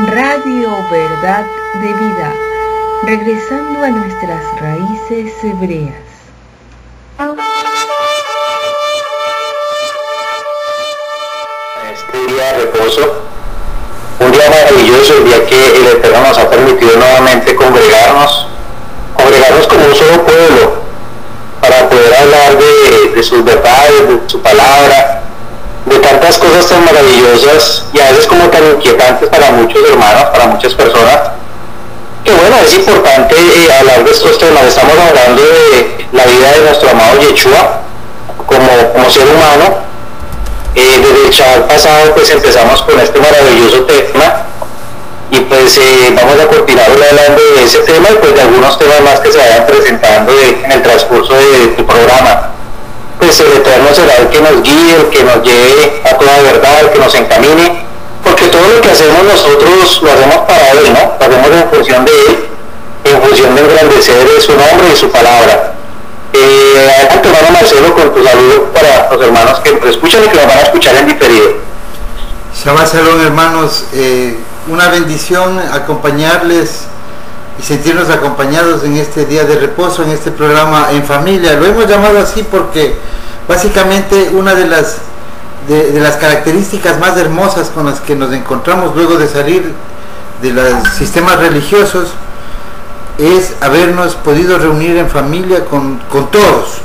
Radio Verdad de Vida, regresando a nuestras raíces hebreas. Este día de reposo, un día maravilloso, el día que el Eterno nos ha permitido nuevamente congregarnos como un solo pueblo, para poder hablar de sus verdades, de su palabra, de tantas cosas tan maravillosas y a veces como tan inquietantes para muchos hermanos, para muchas personas, que bueno, es importante hablar de estos temas. Estamos hablando de la vida de nuestro amado Yeshua como ser humano. Desde el Shabbat pasado pues empezamos con este maravilloso tema y pues vamos a continuar hablando de ese tema y pues de algunos temas más que se vayan presentando en el transcurso de tu programa. Pues el Eterno será el que nos guíe, el que nos lleve a toda verdad, el que nos encamine, porque todo lo que hacemos nosotros lo hacemos para Él, ¿no? Lo hacemos en función de Él, en función de engrandecer su nombre y su palabra. Adelante, hermano Marcelo, con tu saludo para los hermanos que nos escuchan y que nos van a escuchar en diferido. Shabbat Shalom, hermanos. Una bendición acompañarles y sentirnos acompañados en este día de reposo, en este programa en familia. Lo hemos llamado así porque básicamente una de las características más hermosas con las que nos encontramos luego de salir de los sistemas religiosos es habernos podido reunir en familia con todos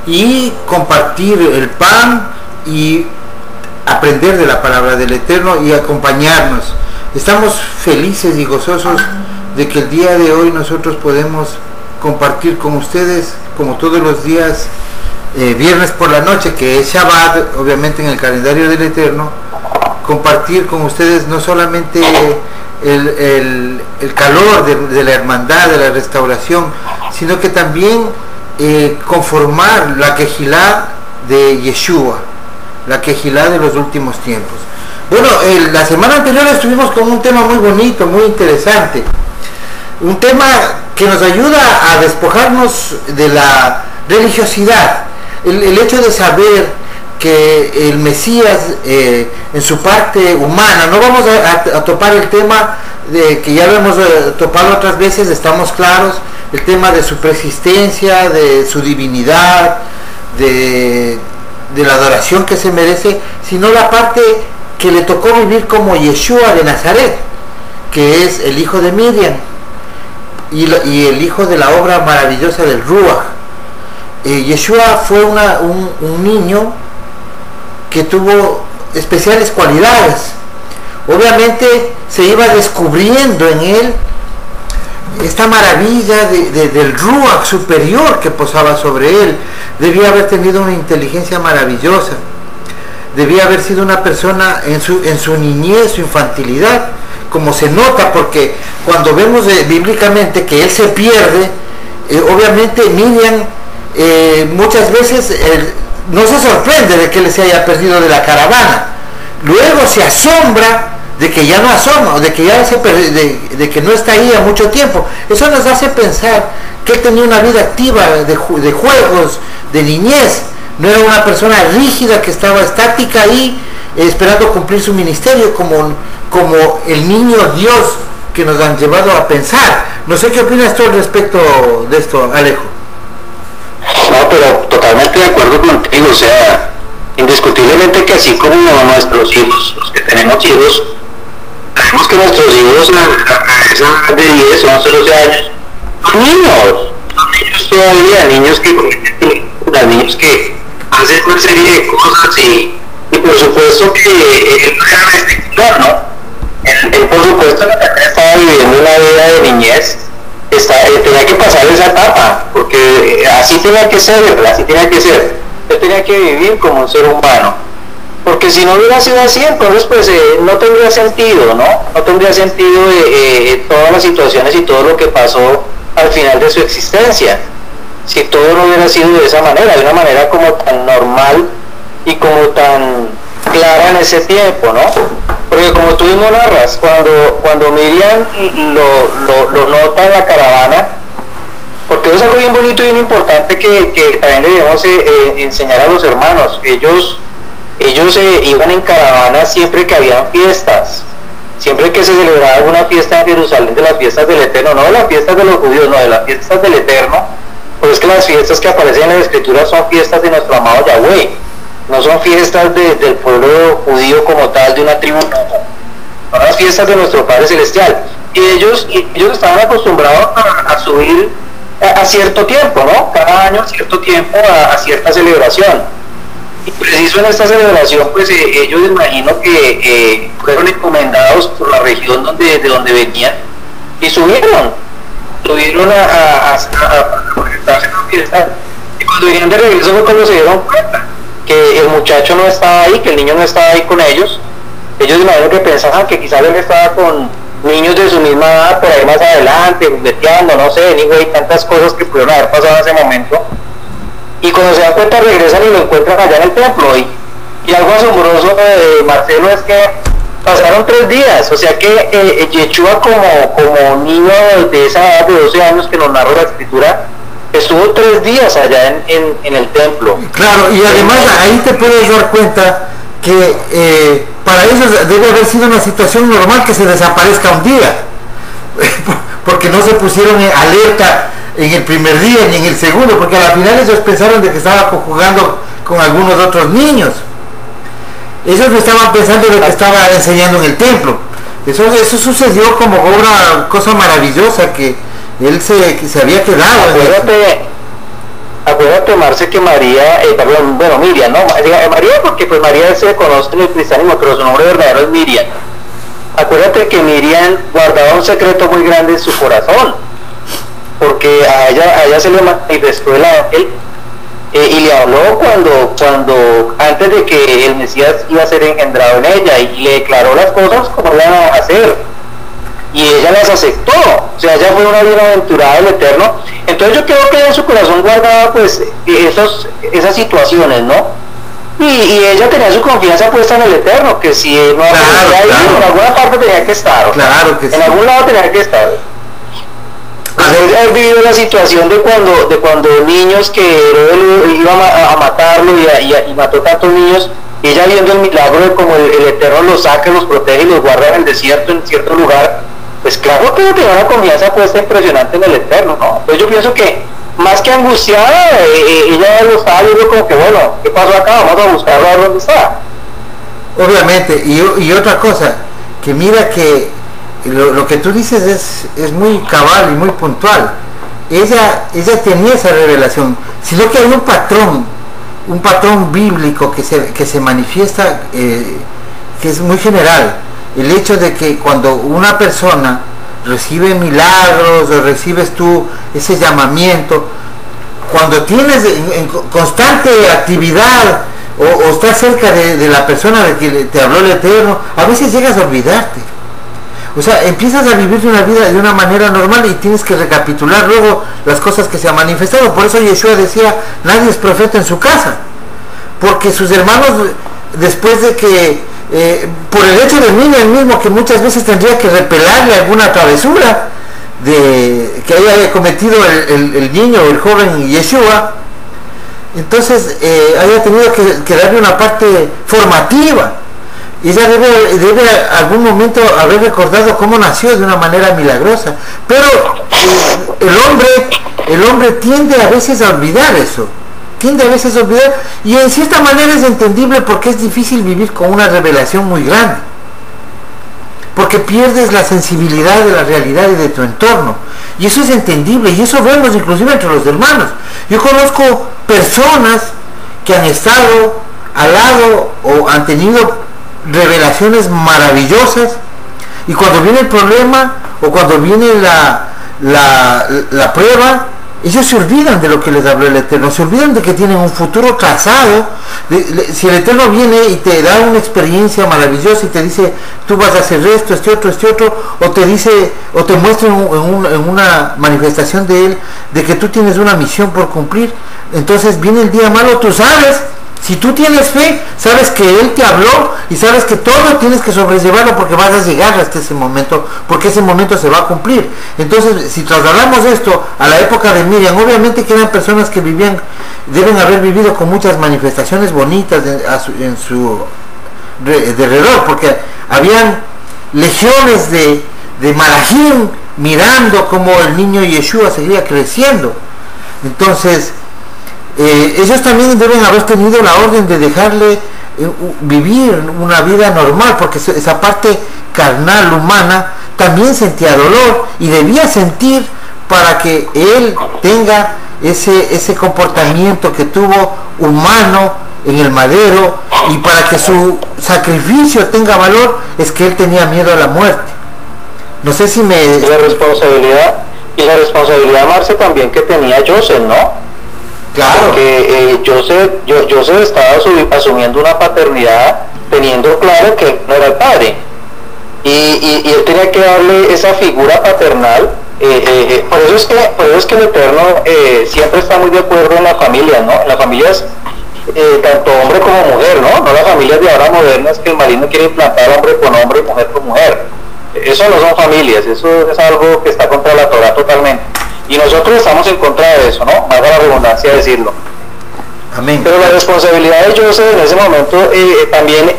y compartir el pan y aprender de la palabra del Eterno y acompañarnos. Estamos felices y gozosos de que el día de hoy nosotros podemos compartir con ustedes, como todos los días, viernes por la noche, que es Shabbat, obviamente en el calendario del Eterno, compartir con ustedes no solamente el calor de la hermandad, de la restauración, sino que también conformar la Kehilá de Yeshua, la Kehilá de los últimos tiempos. Bueno, la semana anterior estuvimos con un tema muy bonito, muy interesante, un tema que nos ayuda a despojarnos de la religiosidad, el hecho de saber que el Mesías en su parte humana, no vamos a topar el tema de que ya lo hemos topado otras veces, estamos claros, el tema de su persistencia, de su divinidad, de la adoración que se merece, sino la parte que le tocó vivir como Yeshua de Nazaret, que es el hijo de Miriam y el hijo de la obra maravillosa del Ruach. Yeshua fue un niño que tuvo especiales cualidades. Obviamente se iba descubriendo en él esta maravilla del Ruach superior que posaba sobre él. Debía haber tenido una inteligencia maravillosa, debía haber sido una persona en su niñez, su infantilidad, como se nota, porque cuando vemos bíblicamente que él se pierde, obviamente Miriam muchas veces no se sorprende de que él se haya perdido de la caravana, luego se asombra de que ya no asoma, de que ya de que no está ahí a mucho tiempo. Eso nos hace pensar que él tenía una vida activa de juegos, de niñez. No era una persona rígida que estaba estática ahí esperando cumplir su ministerio como el niño Dios que nos han llevado a pensar. No sé qué opinas tú al respecto de esto, Alejo. No, pero totalmente de acuerdo contigo. O sea, indiscutiblemente que así como nuestros hijos, los que tenemos hijos, sabemos que nuestros hijos a esa edad de 10, 11, 12 años son niños todavía, niños que hacen una serie de cosas y por supuesto que él no era restrictor, ¿no? Él por supuesto estaba viviendo una vida de niñez, tenía que pasar esa etapa, porque así tenía que ser, ¿verdad? Así tenía que ser. Él tenía que vivir como un ser humano, porque si no hubiera sido así, entonces pues no tendría sentido, ¿no? No tendría sentido todas las situaciones y todo lo que pasó al final de su existencia, si todo no hubiera sido de esa manera, de una manera como tan normal y como tan clara en ese tiempo, ¿no? Porque como tú mismo narras, cuando Miriam lo nota en la caravana, porque es algo bien bonito y bien importante que también debemos enseñar a los hermanos. Ellos iban en caravana siempre que habían fiestas, siempre que se celebraba alguna fiesta en Jerusalén, de las fiestas del Eterno, no de las fiestas de los judíos, no, de las fiestas del Eterno, pues es que las fiestas que aparecen en la Escritura son fiestas de nuestro amado Yahweh, no son fiestas del pueblo judío como tal, de una tribu, son las fiestas de nuestro Padre Celestial. Y ellos estaban acostumbrados a subir a cierto tiempo, ¿no? Cada año cierto tiempo a cierta celebración. Y preciso en esta celebración, pues ellos imagino que fueron encomendados por la región de donde venían y subieron a presentarse en la fiesta. Y cuando venían de regreso fue cuando se dieron cuenta que el muchacho no estaba ahí, que el niño no estaba ahí con ellos. Ellos imagino que pensaban que quizás él estaba con niños de su misma edad por ahí más adelante, jugueteando, no sé, anyway, tantas cosas que pudieron haber pasado en ese momento. Y cuando se dan cuenta regresan y lo encuentran allá en el templo. Y algo asombroso de Marcelo es que pasaron 3 días, o sea que Yeshua como niño de esa edad de 12 años que nos narra la Escritura, estuvo 3 días allá en el templo. Claro, y además ahí te puedes dar cuenta que para ellos debe haber sido una situación normal que se desaparezca un día, porque no se pusieron en alerta en el primer día ni en el segundo, porque al final ellos pensaron de que estaba jugando con algunos otros niños. Ellos no estaban pensando de que estaba enseñando en el templo. Eso sucedió como una cosa maravillosa, que él se había quedado. Acuérdate, Marce, que María, Miriam, ¿no? María, porque pues María se conoce en el cristianismo, pero su nombre verdadero es Miriam. Acuérdate que Miriam guardaba un secreto muy grande en su corazón, porque a ella se le manifestó el ángel y le habló cuando antes de que el Mesías iba a ser engendrado en ella, y le declaró las cosas como iban a hacer, y ella las aceptó. O sea, ella fue una bienaventurada del Eterno. Entonces yo creo que en su corazón guardaba pues esas situaciones, ¿no? Y ella tenía su confianza puesta en el Eterno, que si no había ahí, en alguna parte tenía que estar, claro que sí. En algún lado tenía que estar. He vivido la situación de cuando niños que él iba a matarlo y mató tantos niños, y ella viendo el milagro de cómo el Eterno los saca, los protege y los guarda en el desierto, en cierto lugar, pues claro que tenía una confianza puesta impresionante en el Eterno, ¿no? Entonces yo pienso que más que angustiada, ella lo estaba viendo como que, bueno, ¿qué pasó acá? Vamos a buscarlo a ver dónde está. Obviamente, y otra cosa, que mira que lo que tú dices es muy cabal y muy puntual. Ella tenía esa revelación, sino que hay un patrón bíblico que se manifiesta, que es muy general. El hecho de que cuando una persona recibe milagros o recibes tú ese llamamiento, cuando tienes en constante actividad o estás cerca de la persona de que te habló el Eterno, a veces llegas a olvidarte. O sea, empiezas a vivir una vida de una manera normal y tienes que recapitular luego las cosas que se han manifestado. Por eso Yeshua decía, nadie es profeta en su casa, porque sus hermanos, después de que por el hecho del niño mismo, que muchas veces tendría que repelarle alguna travesura que haya cometido el niño o el joven Yeshua, entonces haya tenido que darle una parte formativa. Y ella debe algún momento haber recordado cómo nació de una manera milagrosa. Pero el hombre tiende a veces a olvidar eso. Y en cierta manera es entendible, porque es difícil vivir con una revelación muy grande, porque pierdes la sensibilidad de la realidad y de tu entorno, y eso es entendible, y eso vemos inclusive entre los hermanos. Yo conozco personas que han estado al lado o han tenido revelaciones maravillosas, y cuando viene el problema o cuando viene la prueba, ellos se olvidan de lo que les habló el Eterno, se olvidan de que tienen un futuro trazado. Si el Eterno viene y te da una experiencia maravillosa y te dice, tú vas a hacer esto, este otro, o te dice, o te muestra en una manifestación de Él, de que tú tienes una misión por cumplir, entonces viene el día malo, tú sabes, si tú tienes fe, sabes que Él te habló y sabes que todo tienes que sobrellevarlo, porque vas a llegar hasta ese momento, porque ese momento se va a cumplir. Entonces, si trasladamos esto a la época de Miriam, obviamente que eran personas que deben haber vivido con muchas manifestaciones bonitas en su alrededor, porque habían legiones de malajim mirando cómo el niño Yeshua seguía creciendo. Entonces ellos también deben haber tenido la orden de dejarle vivir una vida normal, porque esa parte carnal humana también sentía dolor y debía sentir para que él tenga ese comportamiento que tuvo humano en el madero, y para que su sacrificio tenga valor es que él tenía miedo a la muerte. No sé si me... Y la responsabilidad, Marce, también que tenía Joseph, ¿no? Claro. Porque Joseph estaba asumiendo una paternidad teniendo claro que no era el padre. Y él tenía que darle esa figura paternal. Por eso es que el Eterno siempre está muy de acuerdo en las familias, ¿no? En las familias, tanto hombre como mujer, ¿no? No las familias de ahora modernas que el maligno quiere implantar hombre con hombre y mujer con mujer. Eso no son familias, eso es algo que está contra la Torah totalmente. Y nosotros estamos en contra de eso, ¿no? Valga la redundancia decirlo. Amén. Pero la responsabilidad de Joseph en ese momento también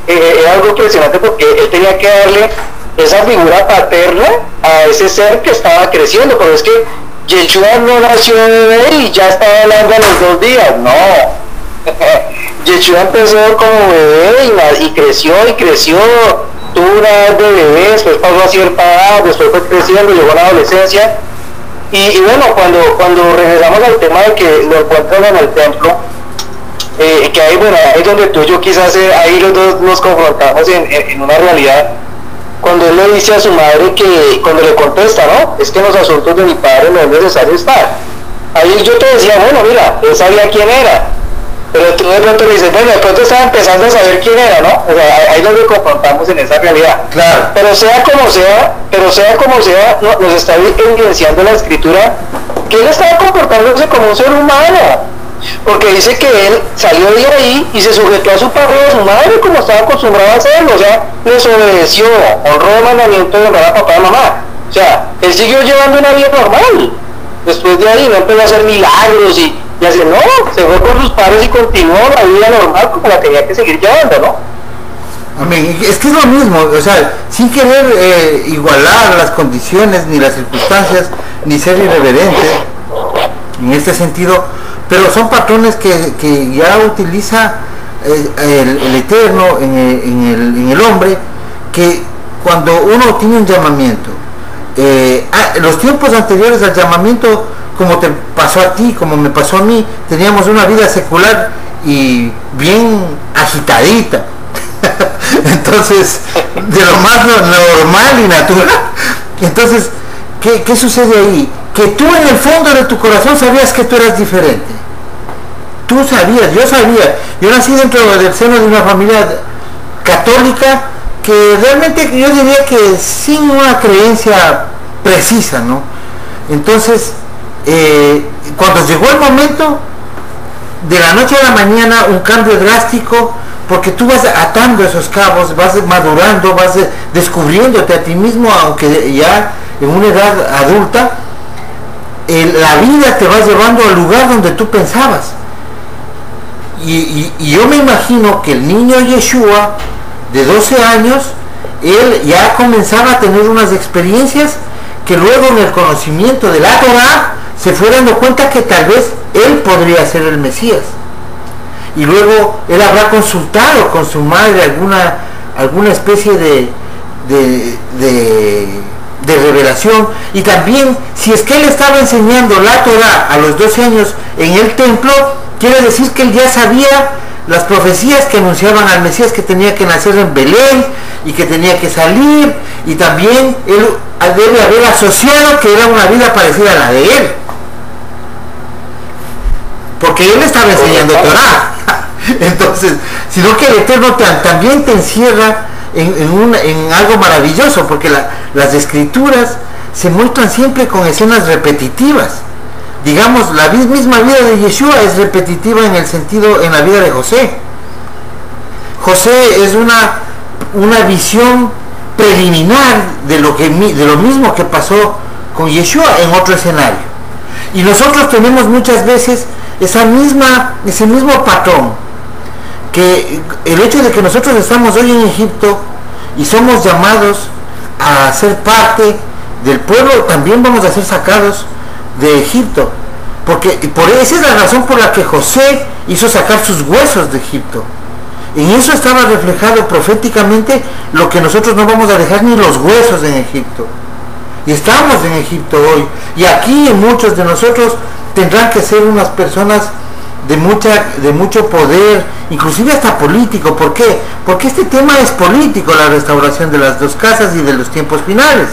era algo impresionante, porque él tenía que darle esa figura paterna a ese ser que estaba creciendo. Pero es que Yeshua no nació bebé y ya estaba hablando a los 2 días, no. Yeshua empezó como bebé y creció, tuvo una edad de bebé, después pasó a cierta edad, después fue creciendo, llegó a la adolescencia. Y bueno, cuando regresamos al tema de que lo encuentran en el templo, que ahí, bueno, ahí donde tú y yo quizás ahí los dos nos confrontamos en una realidad, cuando él le dice a su madre que, cuando le contesta, ¿no? Es que en los asuntos de mi padre no es necesario estar. Ahí yo te decía, bueno, mira, él sabía quién era, pero tú de pronto le dices, bueno, de pronto estaba empezando a saber quién era, ¿no? O sea, ahí nos confrontamos en esa realidad. Claro. Pero sea como sea, nos está evidenciando la Escritura que él estaba comportándose como un ser humano, porque dice que él salió de ahí y se sujetó a su padre y a su madre como estaba acostumbrado a hacerlo. O sea, les obedeció, honró el mandamiento de honrar a papá y mamá. O sea, él siguió llevando una vida normal. Después de ahí no empezó a hacer milagros y así, no, se fue con sus padres y continuó la vida normal como la tenía que seguir llevando, ¿no? Amén. Es que es lo mismo, o sea, sin querer igualar las condiciones ni las circunstancias, ni ser irreverente en este sentido, pero son patrones que ya utiliza el Eterno en el hombre, que cuando uno tiene un llamamiento, los tiempos anteriores al llamamiento, como te pasó a ti, como me pasó a mí, teníamos una vida secular y bien agitadita. Entonces, de lo más normal y natural. Entonces, ¿qué sucede ahí? Que tú en el fondo de tu corazón sabías que tú eras diferente. Tú sabías, yo sabía. Yo nací dentro del seno de una familia católica que realmente yo diría que sin una creencia precisa, ¿no? Entonces, cuando llegó el momento, de la noche a la mañana, un cambio drástico, porque tú vas atando esos cabos, vas madurando, vas descubriéndote a ti mismo, aunque ya en una edad adulta, la vida te va llevando al lugar donde tú pensabas. Y yo me imagino que el niño Yeshua, de 12 años, él ya comenzaba a tener unas experiencias que luego en el conocimiento de la Torah se fue dando cuenta que tal vez él podría ser el Mesías. Y luego él habrá consultado con su madre alguna especie de revelación, y también si es que él estaba enseñando la Torah a los 12 años en el templo, quiere decir que él ya sabía las profecías que anunciaban al Mesías, que tenía que nacer en Belén y que tenía que salir, y también él debe haber asociado que era una vida parecida a la de él, porque él estaba enseñando Torah. Entonces, sino que el Eterno también te encierra en algo maravilloso, porque las escrituras se muestran siempre con escenas repetitivas. Digamos, la misma vida de Yeshua es repetitiva en el sentido, en la vida de José. José es una visión preliminar de lo mismo que pasó con Yeshua en otro escenario. Y nosotros tenemos muchas veces ese mismo patrón, que el hecho de que nosotros estamos hoy en Egipto y somos llamados a ser parte del pueblo, también vamos a ser sacados de Egipto, porque por esa es la razón por la que José hizo sacar sus huesos de Egipto. En eso estaba reflejado proféticamente lo que nosotros no vamos a dejar ni los huesos en Egipto. Y estamos en Egipto hoy, y aquí muchos de nosotros tendrán que ser unas personas de mucho poder, inclusive hasta político. ¿Por qué? Porque este tema es político, la restauración de las dos casas y de los tiempos finales.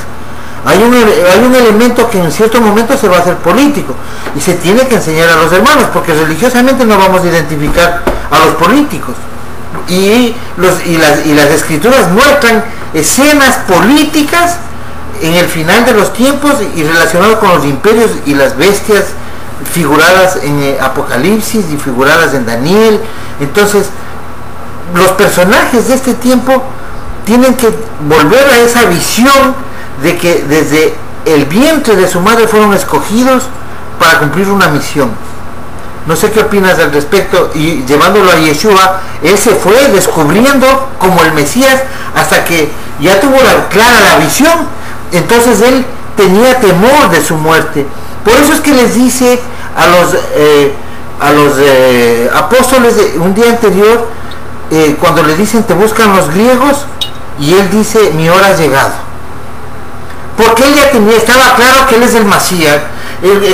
Hay un elemento que en cierto momento se va a hacer político, y se tiene que enseñar a los hermanos, porque religiosamente no vamos a identificar a los políticos. Y las escrituras muestran escenas políticas en el final de los tiempos y relacionado con los imperios y las bestias figuradas en Apocalipsis y figuradas en Daniel. Entonces los personajes de este tiempo tienen que volver a esa visión de que desde el vientre de su madre fueron escogidos para cumplir una misión. No sé qué opinas al respecto. Y llevándolo a Yeshua, él se fue descubriendo como el Mesías hasta que ya tuvo clara la visión. Entonces él tenía temor de su muerte. Por eso es que les dice a los apóstoles de un día anterior, cuando le dicen te buscan los griegos, y él dice mi hora ha llegado. Porque él ya estaba claro que él es el Mesías.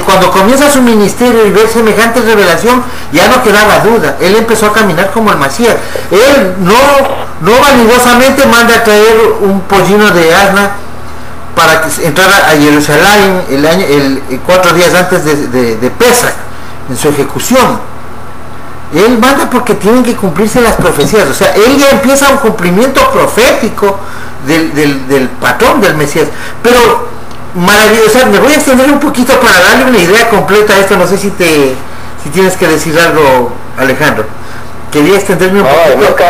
Cuando comienza su ministerio y ver semejante revelación, ya no quedaba duda. Él empezó a caminar como el Mesías. Él no vanidosamente manda a traer un pollino de asna para que entrara a Jerusalén 4 días antes de Pesach, en su ejecución. Él manda porque tienen que cumplirse las profecías. O sea, él ya empieza un cumplimiento profético del patrón del Mesías. Pero maravilloso. O sea, me voy a extender un poquito para darle una idea completa a esto. No sé si tienes que decir algo, Alejandro. Quería extenderme un poquito.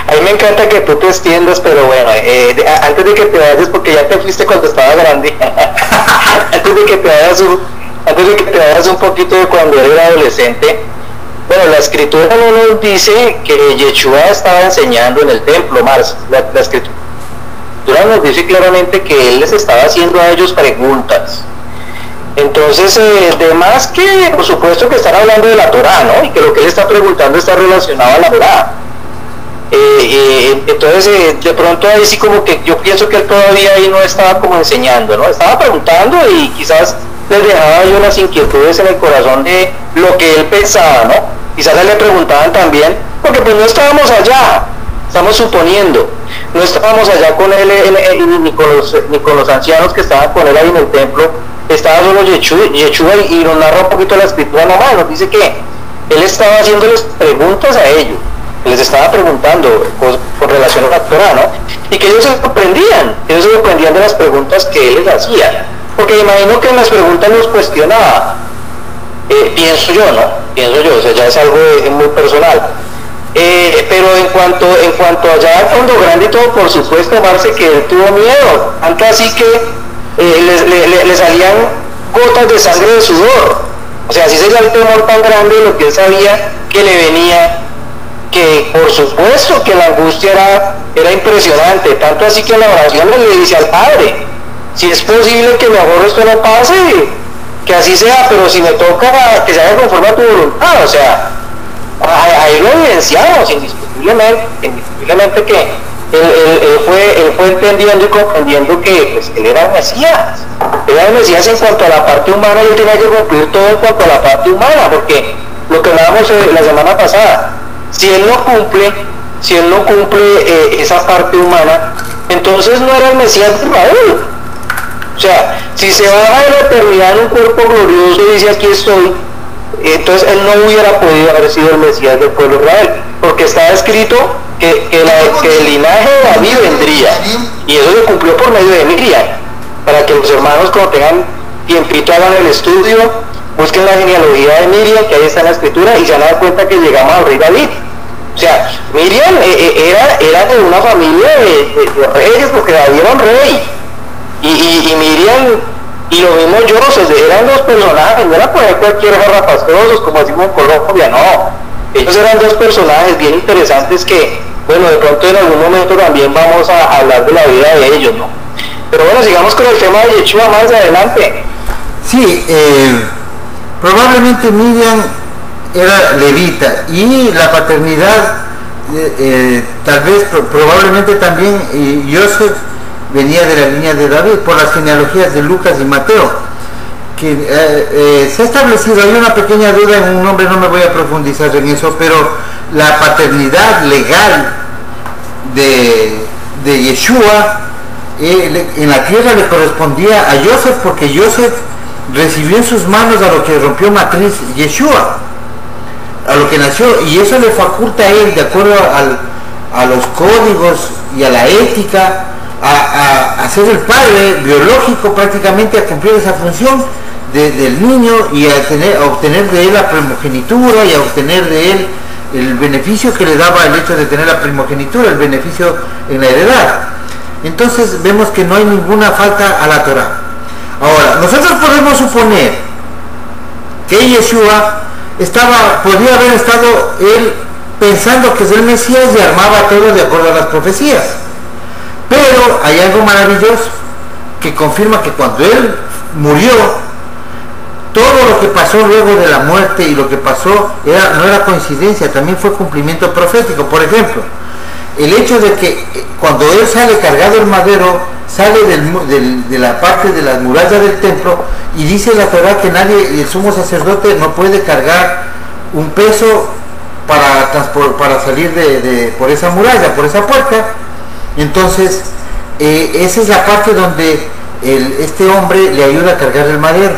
A mí me encanta que tú te extiendas, pero bueno, antes de que te vayas, porque ya te fuiste cuando estaba grande, antes de que te vayas un poquito de cuando eres adolescente. Bueno, la escritura no nos dice que Yeshua estaba enseñando en el templo, Mars. La escritura nos dice claramente que él les estaba haciendo a ellos preguntas. Entonces, de más que, por supuesto, que están hablando de la Torá, ¿no? Y que lo que él está preguntando está relacionado a la Torá. Entonces, de pronto ahí sí como que yo pienso que él todavía ahí no estaba como enseñando, ¿no? Estaba preguntando y quizás les dejaba ahí unas inquietudes en el corazón de lo que él pensaba, ¿no? Quizás le preguntaban también, porque pues no estábamos allá, estamos suponiendo, no estábamos allá con él ni con los ancianos que estaban con él ahí en el templo, estaba solo Yeshua y nos narra un poquito la escritura nomás, nos dice que él estaba haciéndoles preguntas a ellos, les estaba preguntando con relación a la Torá, ¿no? Y que ellos se sorprendían de las preguntas que él les hacía, porque imagino que en las preguntas los cuestionaba. Pienso yo, o sea, ya es algo muy personal. Pero en cuanto allá al fondo grande y todo, por supuesto, Marce, que él tuvo miedo, tanto así que le salían gotas de sangre de sudor. O sea, así sería el temor tan grande de lo que él sabía que le venía, que por supuesto que la angustia era impresionante, tanto así que en la oración le dice al Padre, si es posible que mejor esto no pase, que así sea, pero si me toca que se haga conforme a tu voluntad. O sea, ahí lo evidenciamos indiscutiblemente que él fue entendiendo y comprendiendo que pues, él era el Mesías en cuanto a la parte humana, y él tenía que cumplir todo en cuanto a la parte humana, porque lo que hablábamos la semana pasada, si él no cumple esa parte humana, entonces no era el Mesías de Israel. O sea, si se baja de la eternidad en un cuerpo glorioso y dice aquí estoy, entonces él no hubiera podido haber sido el Mesías del pueblo de Israel, porque está escrito que el linaje de David vendría, y eso se cumplió por medio de Miriam. Para que los hermanos, cuando tengan tiempito, hagan el estudio, busquen la genealogía de Miriam, que ahí está en la escritura, y se van a dar cuenta que llegamos al rey David. O sea, Miriam era de una familia de reyes, porque David era un rey. Y Miriam y lo mismo Joseph, eran dos personajes, no era poner cualquier garrapastrosos como decimos en Colombia, no. Ellos eran dos personajes bien interesantes que bueno, de pronto en algún momento también vamos a hablar de la vida de ellos, ¿no? Pero bueno, sigamos con el tema de Yeshua más adelante. Sí, probablemente Miriam era levita y la paternidad, tal vez, probablemente también Joseph venía de la línea de David por las genealogías de Lucas y Mateo, que se ha establecido, hay una pequeña duda en un nombre, no me voy a profundizar en eso, pero la paternidad legal de Yeshua en la tierra le correspondía a Joseph, porque Joseph recibió en sus manos a lo que rompió matriz Yeshua, a lo que nació, y eso le faculta a él, de acuerdo a los códigos y a la ética, a ser el padre biológico, prácticamente a cumplir esa función del niño y a obtener de él la primogenitura y a obtener de él el beneficio que le daba el hecho de tener la primogenitura, el beneficio en la heredad. Entonces vemos que no hay ninguna falta a la Torá. Ahora, nosotros podemos suponer que Yeshua podría haber estado él pensando que es el Mesías y armaba todo de acuerdo a las profecías. Pero hay algo maravilloso que confirma que cuando él murió, todo lo que pasó luego de la muerte y lo que pasó no era coincidencia, también fue cumplimiento profético. Por ejemplo, el hecho de que cuando él sale cargado el madero, sale de la parte de las murallas del templo, y dice la Torá que el sumo sacerdote no puede cargar un peso para salir por esa muralla, por esa puerta. Entonces esa es la parte donde este hombre le ayuda a cargar el madero,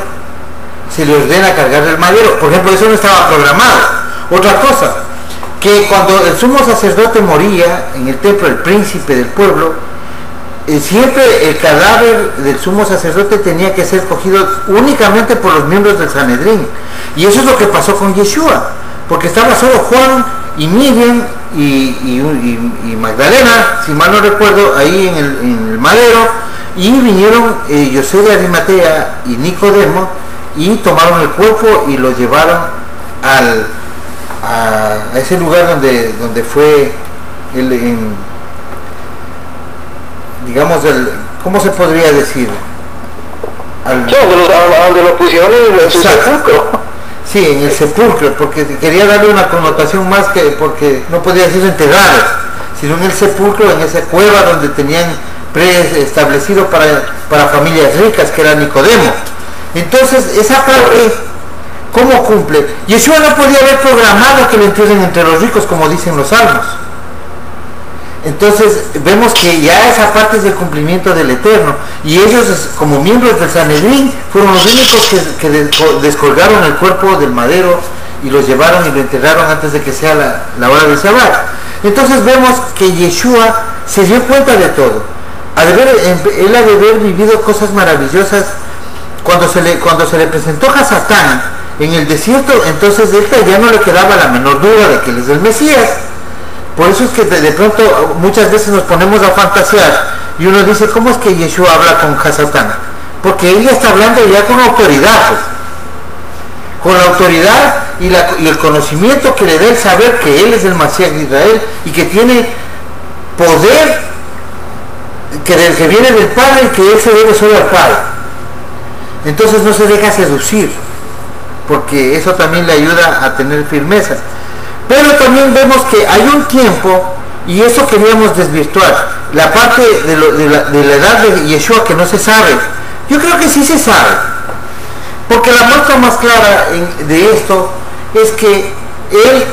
se le ordena cargar el madero. Por ejemplo, eso no estaba programado. Otra cosa, que cuando el sumo sacerdote moría en el templo, el príncipe del pueblo, siempre el cadáver del sumo sacerdote tenía que ser cogido únicamente por los miembros del Sanedrín, y eso es lo que pasó con Yeshua, porque estaba solo Juan y Miriam y Magdalena, si mal no recuerdo, ahí en el madero, y vinieron José de Arimatea y Nicodemo y tomaron el cuerpo y lo llevaron a ese lugar donde fue digamos, ¿cómo se podría decir? Donde lo pusieron en su sepulcro. Sí, en el sepulcro, porque quería darle una connotación más, porque no podía decir enterrado, sino en el sepulcro, en esa cueva donde tenían preestablecido para familias ricas, que era Nicodemo. Entonces, esa parte, ¿cómo cumple? Yeshua no podía haber programado que lo entierren entre los ricos, como dicen los salmos. Entonces vemos que ya esa parte es el cumplimiento del Eterno, y ellos, como miembros del Sanedrín, fueron los únicos que descolgaron el cuerpo del madero y lo llevaron y lo enterraron antes de que sea la hora del Shabbat. Entonces vemos que Yeshua se dio cuenta de todo. Él ha de haber vivido cosas maravillosas. Cuando se le presentó a Satán en el desierto, entonces ya no le quedaba la menor duda de que él es el Mesías. Por eso es que de pronto muchas veces nos ponemos a fantasear y uno dice, ¿cómo es que Yeshua habla con Hasatán? Porque él ya está hablando ya con autoridad, pues. Con la autoridad y el conocimiento que le da el saber que él es el Mashiach de Israel y que tiene poder que viene del Padre y que él se debe solo al Padre. Entonces no se deja seducir, porque eso también le ayuda a tener firmeza. Pero también vemos que hay un tiempo, y eso queríamos desvirtuar, la parte de la edad de Yeshua que no se sabe. Yo creo que sí se sabe, porque la muestra más clara de esto es que él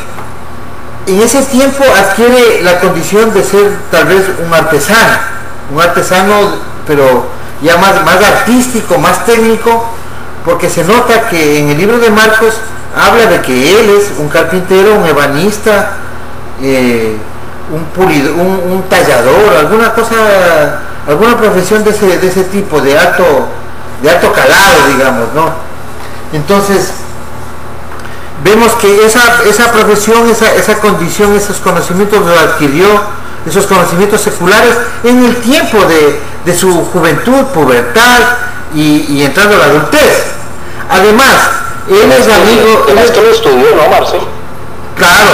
en ese tiempo adquiere la condición de ser tal vez un artesano, pero ya más artístico, más técnico, porque se nota que en el libro de Marcos habla de que él es un carpintero, un ebanista, un tallador, alguna profesión de ese tipo, de alto calado, digamos, ¿no? Entonces vemos que esa profesión, esa condición, esos conocimientos los adquirió, esos conocimientos seculares, en el tiempo de su juventud, pubertad y entrando a la adultez. Además, él es amigo... Esto lo estudió, ¿no, Marcelo? Claro,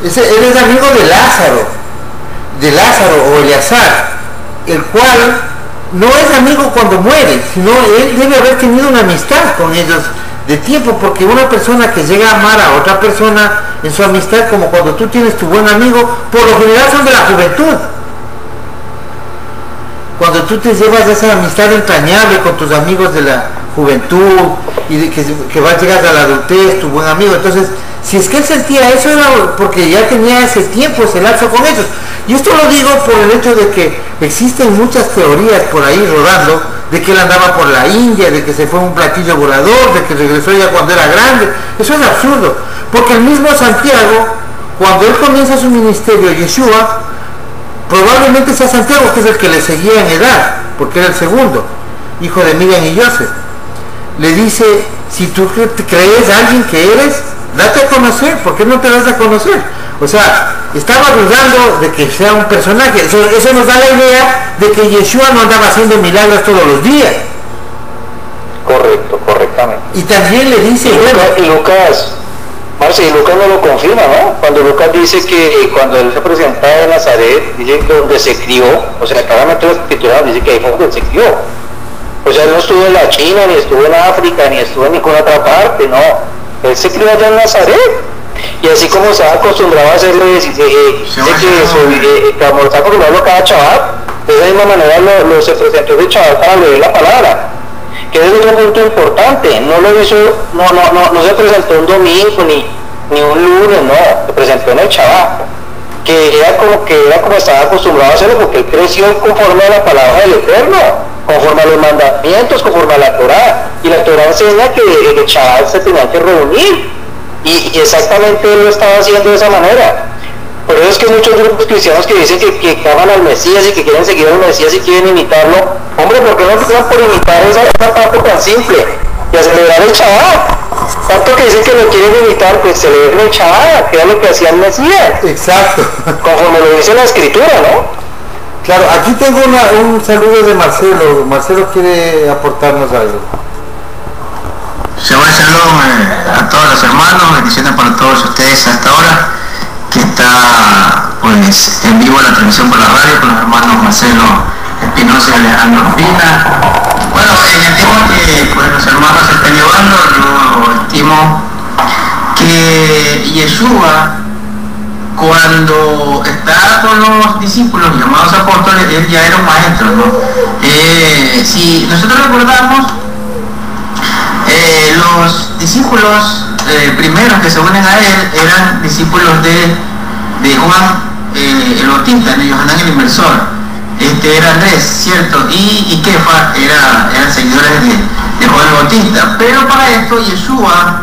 él es amigo de Lázaro, de Lázaro o Eleazar, el cual no es amigo cuando muere, sino él debe haber tenido una amistad con ellos de tiempo, porque una persona que llega a amar a otra persona en su amistad, como cuando tú tienes tu buen amigo, por lo general son de la juventud. Cuando tú te llevas esa amistad entrañable con tus amigos de la juventud y de que vas a llegar a la adultez, tu buen amigo, entonces si es que él sentía eso era porque ya tenía ese tiempo, ese lapso con ellos. Y esto lo digo por el hecho de que existen muchas teorías por ahí rodando, de que él andaba por la India, de que se fue un platillo volador, de que regresó ya cuando era grande. Eso es absurdo, porque el mismo Santiago, cuando él comienza su ministerio, Yeshua, probablemente sea Santiago, que es el que le seguía en edad, porque era el segundo, hijo de Miriam y Joseph. Le dice, si tú crees a alguien que eres, date a conocer. ¿Por qué no te das a conocer? O sea, estaba dudando de que sea un personaje. Eso nos da la idea de que Yeshua no andaba haciendo milagros todos los días. Correcto, correctamente. Y también le dice... Y Lucas, Marce, y Lucas no lo confirma, ¿no? Cuando Lucas dice que cuando él se presentaba en Nazaret, dice que donde se crió, o sea, claramente los escriturados dice que ahí fue donde se crió. O sea, él no estuvo en la China, ni estuvo en África, ni estuvo en ninguna otra parte, no. Él se crió allá en Nazaret. Y así como estaba acostumbrado a hacerlo, como está acostumbrado cada chaval, de esa misma manera se presentó ese chaval para leer la palabra. Que es otro punto importante, no lo hizo, no se presentó un domingo ni un lunes, no, se presentó en el chaval. Que era como estaba acostumbrado a hacerlo, porque él creció conforme a la palabra del Eterno, conforme a los mandamientos, conforme a la Torá. Y la Torá enseña que el chaval se tenía que reunir. Y exactamente él lo estaba haciendo de esa manera. Por eso es que muchos grupos cristianos que dicen que aman al Mesías y que quieren seguir al Mesías y quieren imitarlo, hombre, ¿por qué no empiezan por imitar esa parte tan simple y a celebrar el Shabbat? Tanto que dicen que lo quieren imitar, pues celebren el Shabbat, que era lo que hacía el Mesías. Exacto. Conforme lo dice la Escritura, ¿no? Claro, aquí tengo un saludo de Marcelo. Marcelo quiere aportarnos algo. Shabbat Shalom a todos los hermanos, bendiciones para todos ustedes hasta ahora, que está pues en vivo la transmisión por la radio con los hermanos Marcelo Espinosa y Alejandro Pina. Bueno, en el tema que pues, los hermanos están llevando, yo estimo que Yeshua, cuando está con los discípulos llamados apóstoles, él ya era un maestro, ¿no? Si nosotros recordamos, los discípulos primeros que se unen a él eran discípulos de Juan el Bautista, de Yohanan el Inmersor. Era Andrés, ¿cierto? Y Kefa eran seguidores de Juan el Bautista. Pero para esto Yeshua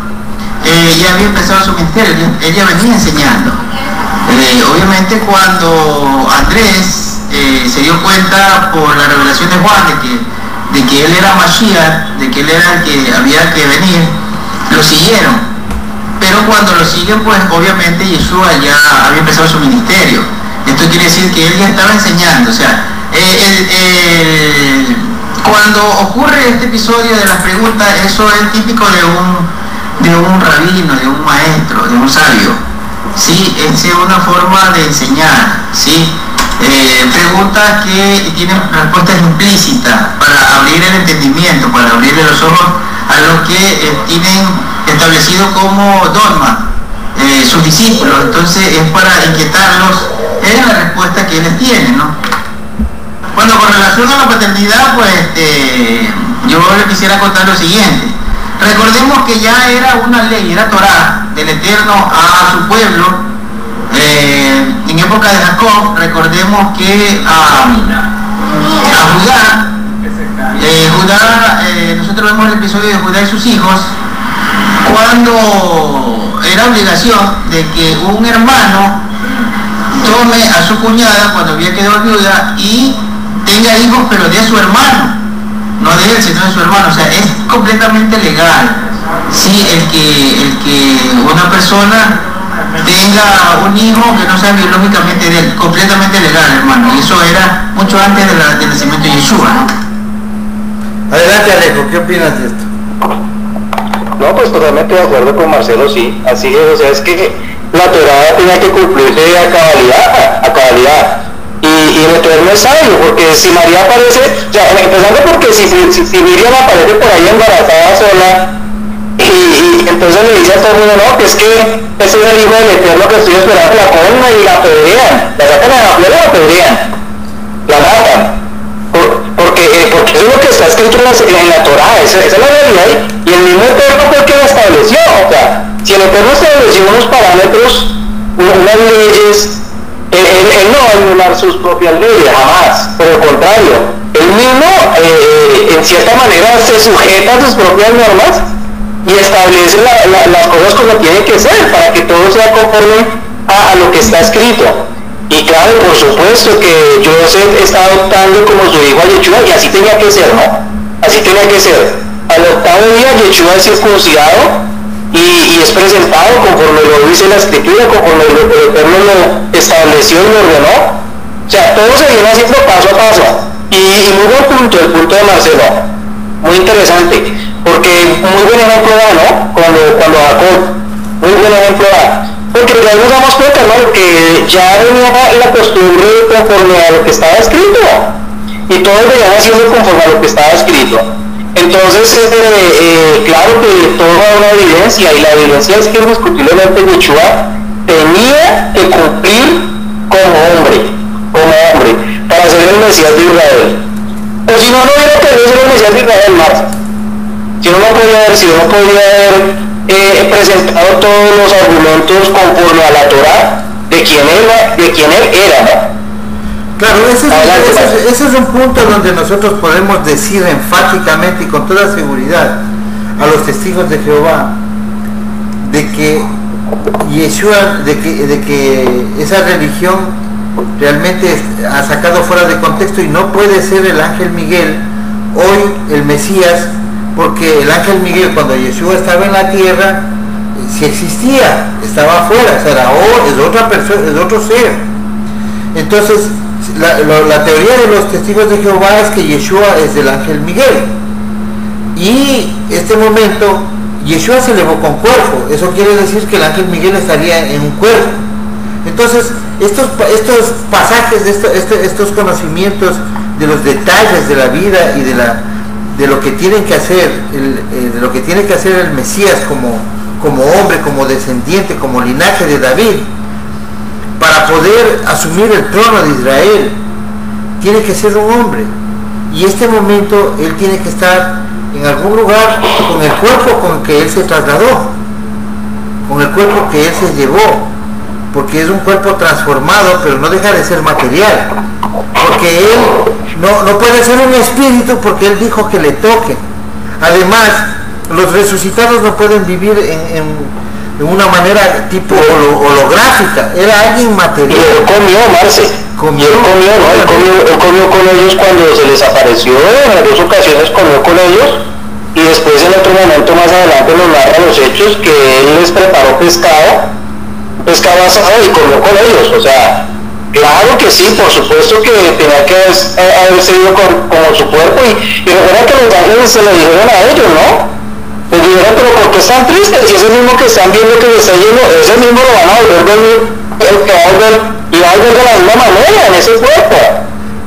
ya había empezado su ministerio, él ya venía enseñando. Obviamente cuando Andrés se dio cuenta por la revelación de Juan de que él era Mashiach, de que él era el que había que venir, lo siguieron. Pero cuando lo siguen, pues obviamente Yeshua ya había empezado su ministerio. Esto quiere decir que él ya estaba enseñando. O sea, cuando ocurre este episodio de las preguntas, eso es típico de un rabino, de un maestro, de un sabio. Sí, es una forma de enseñar, ¿sí? Preguntas que tienen respuestas implícitas para abrir el entendimiento, para abrirle los ojos a los que tienen establecido como dogma sus discípulos. Entonces es para inquietarlos en la respuesta que ellos tienen, ¿no? Bueno, con relación a la paternidad, pues yo les quisiera contar lo siguiente. Recordemos que ya era una ley, era Torá del Eterno a su pueblo. En época de Jacob, recordemos que a Judá, nosotros vemos el episodio de Judá y sus hijos, cuando era obligación de que un hermano tome a su cuñada cuando había quedado viuda y tenga hijos, pero de su hermano, no de él, sino de su hermano. O sea, es completamente legal. Sí, el que una persona tenga un hijo que no sea biológicamente de él, completamente legal, hermano. Y eso era mucho antes del nacimiento de Yeshua, ¿no? Adelante, Alejo, ¿qué opinas de esto? No, pues totalmente de acuerdo con Marcelo, sí. Así es, o sea, es que la Torá tenía que cumplirse a cabalidad. y el Eterno es sabio, porque si María aparece, o sea, empezando porque si Miriam aparece por ahí embarazada sola, y entonces le dice a todo el mundo, no, que es que ese es el hijo del Eterno que estoy esperando, la cogen y la apedrean, la sacan a la plena y la apedrean, la matan. Porque eso es lo que está escrito en la Torá, esa es la realidad, y el mismo Eterno fue el que lo estableció. O sea, si el Eterno estableció unos parámetros, unas leyes, él no va a anular sus propias leyes, jamás, por el contrario, él mismo en cierta manera se sujeta a sus propias normas y establece las cosas como tienen que ser, para que todo sea conforme a lo que está escrito. Y claro, por supuesto que Joseph está adoptando como su hijo a Yeshua, y así tenía que ser, ¿no? Así tenía que ser. Al octavo día Yeshua es circuncidado y es presentado conforme lo dice la Escritura, conforme el Eterno lo estableció y lo ordenó. O sea, todo se viene haciendo paso a paso. Y muy buen punto, el punto de Marcelo. Muy interesante, porque muy buen ejemplo da, ¿no? Cuando Jacob, muy buen ejemplo da. Porque ya nos damos cuenta, ¿no? Que ya venía la costumbre conforme a lo que estaba escrito, y todos venían haciendo conforme a lo que estaba escrito. Entonces, claro que todo va a una evidencia, y la evidencia es que indiscutiblemente Yeshua tenía que cumplir como hombre, para ser el Mesías de Israel. O si no, no hubiera podido ser el Mesías de Israel, Marta. Si no podría haber presentado todos los argumentos conforme a la Torá de quién él era, ¿no? Claro, ese es un punto donde nosotros podemos decir enfáticamente y con toda seguridad a los testigos de Jehová de que Yeshua, de que esa religión realmente ha sacado fuera de contexto, y no puede ser el ángel Miguel hoy el Mesías, porque el ángel Miguel, cuando Yeshua estaba en la tierra, sí existía, estaba afuera, o sea, es otra persona, es otro ser. Entonces la teoría de los testigos de Jehová es que Yeshua es del ángel Miguel, y este momento Yeshua se elevó con cuerpo. Eso quiere decir que el ángel Miguel estaría en un cuerpo. Entonces estos pasajes, estos conocimientos de los detalles de la vida y de lo que tienen que hacer el Mesías como hombre, como descendiente, como linaje de David, para poder asumir el trono de Israel, tiene que ser un hombre. Y este momento él tiene que estar en algún lugar con el cuerpo con el que él se trasladó, con el cuerpo que él se llevó, porque es un cuerpo transformado, pero no deja de ser material, porque él no puede ser un espíritu, porque él dijo que le toque. Además, los resucitados no pueden vivir en una manera tipo holográfica, era alguien material. Y él comió, Marce, él comió con ellos cuando se les apareció, en dos ocasiones comió con ellos, y después en otro momento más adelante nos narra los hechos que él les preparó pescado asado y comió con ellos. O sea, claro que sí, por supuesto que tenía que haberse ido como su cuerpo, y recuerda que los ángeles se lo dijeron a ellos, ¿no? Les dijeron, pero ¿por qué están tristes? Si es el mismo que están viendo que se está yendo, ese mismo lo van a volver y va a volver de la misma manera en ese cuerpo.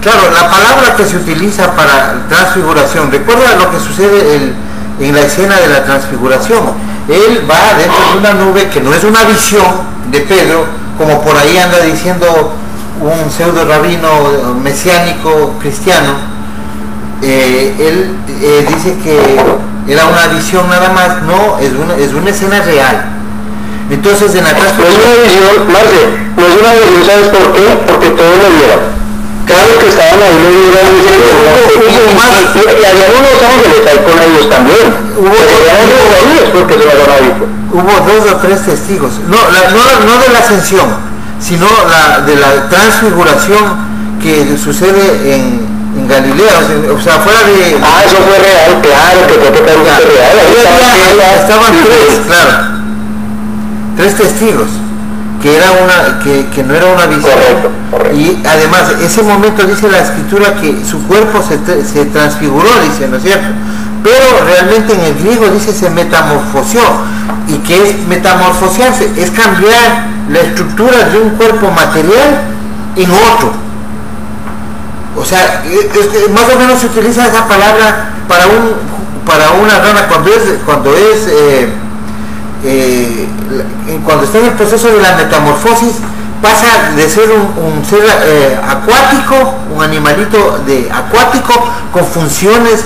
Claro, la palabra que se utiliza para transfiguración, recuerda lo que sucede en la escena de la transfiguración. Él va dentro de una nube, que no es una visión de Pedro, como por ahí anda diciendo un pseudo rabino mesiánico cristiano. Él dice que era una visión nada más. No, es una escena real. Entonces en la transfiguración, no es una visión, Marce, no es una visión, ¿sabes por qué? Porque todos lo vieron. Cada vez que estaban ahí lo vieron, y había unos ángeles ahí con ellos también. Hubo 2 o 3 testigos, no de la ascensión, sino de la transfiguración que sucede en Galilea, o sea, fuera de... eso fue real, claro, que fue totalmente real. Estaban 3 testigos, que no era una visión. Correcto. Y además, ese momento dice la Escritura que su cuerpo se transfiguró, dice, ¿no es cierto? Pero realmente en el griego dice se metamorfoseó. ¿Y qué es metamorfosearse? Es cambiar la estructura de un cuerpo material en otro. sea, más o menos se utiliza esa palabra para una rana cuando está en el proceso de la metamorfosis, pasa de ser un ser acuático, un animalito acuático con funciones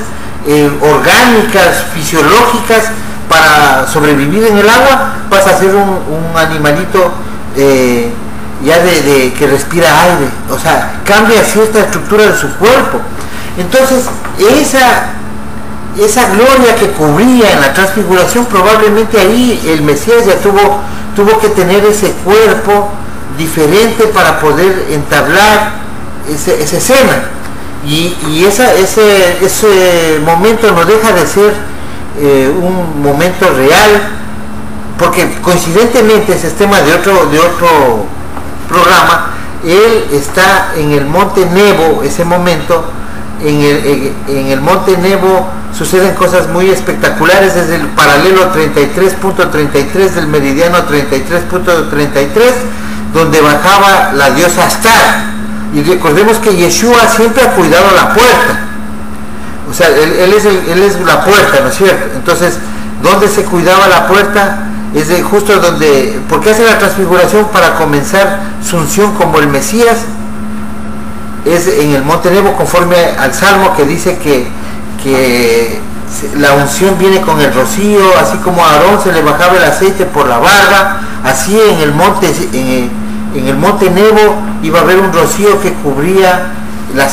orgánicas, fisiológicas para sobrevivir en el agua, pasa a ser un animalito ya que respira aire, o sea, cambia cierta estructura de su cuerpo. Entonces, esa gloria que cubría en la transfiguración, probablemente ahí el Mesías ya tuvo que tener ese cuerpo diferente para poder entablar esa escena, y ese momento no deja de ser un momento real, porque coincidentemente ese es tema de otro programa. Él está en el monte Nebo, ese momento, en el monte Nebo suceden cosas muy espectaculares desde el paralelo 33.33 del meridiano 33.33, donde bajaba la diosa Astar, y recordemos que Yeshua siempre ha cuidado la puerta, o sea, él es la puerta, ¿no es cierto? Entonces, ¿dónde se cuidaba la puerta? Es justo donde, porque hace la transfiguración para comenzar su unción como el Mesías, es en el monte Nebo, conforme al Salmo que dice que la unción viene con el rocío, así como a Aarón se le bajaba el aceite por la barba, así en el monte Nebo iba a haber un rocío que cubría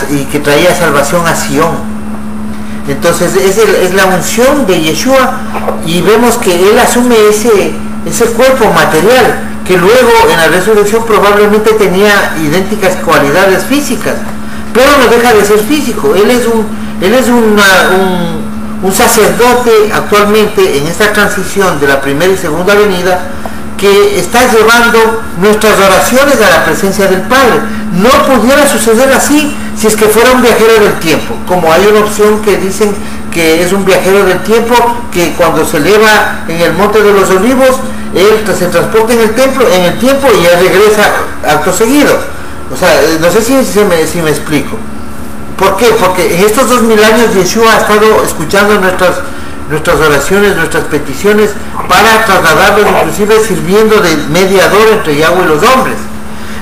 y que traía salvación a Sion. Entonces es la unción de Yeshua, y vemos que él asume ese cuerpo material que luego en la resurrección probablemente tenía idénticas cualidades físicas, pero no deja de ser físico. Él es un sacerdote actualmente en esta transición de la primera y segunda venida, que está llevando nuestras oraciones a la presencia del Padre. No pudiera suceder así si es que fuera un viajero del tiempo, como hay una opción que dicen que es un viajero del tiempo, que cuando se eleva en el Monte de los Olivos, él se transporta en el tiempo y él regresa acto seguido. O sea, no sé si me explico. ¿Por qué? Porque en estos 2000 años Yeshua ha estado escuchando nuestras oraciones, nuestras peticiones, para trasladarlos, inclusive sirviendo de mediador entre Yahweh y los hombres.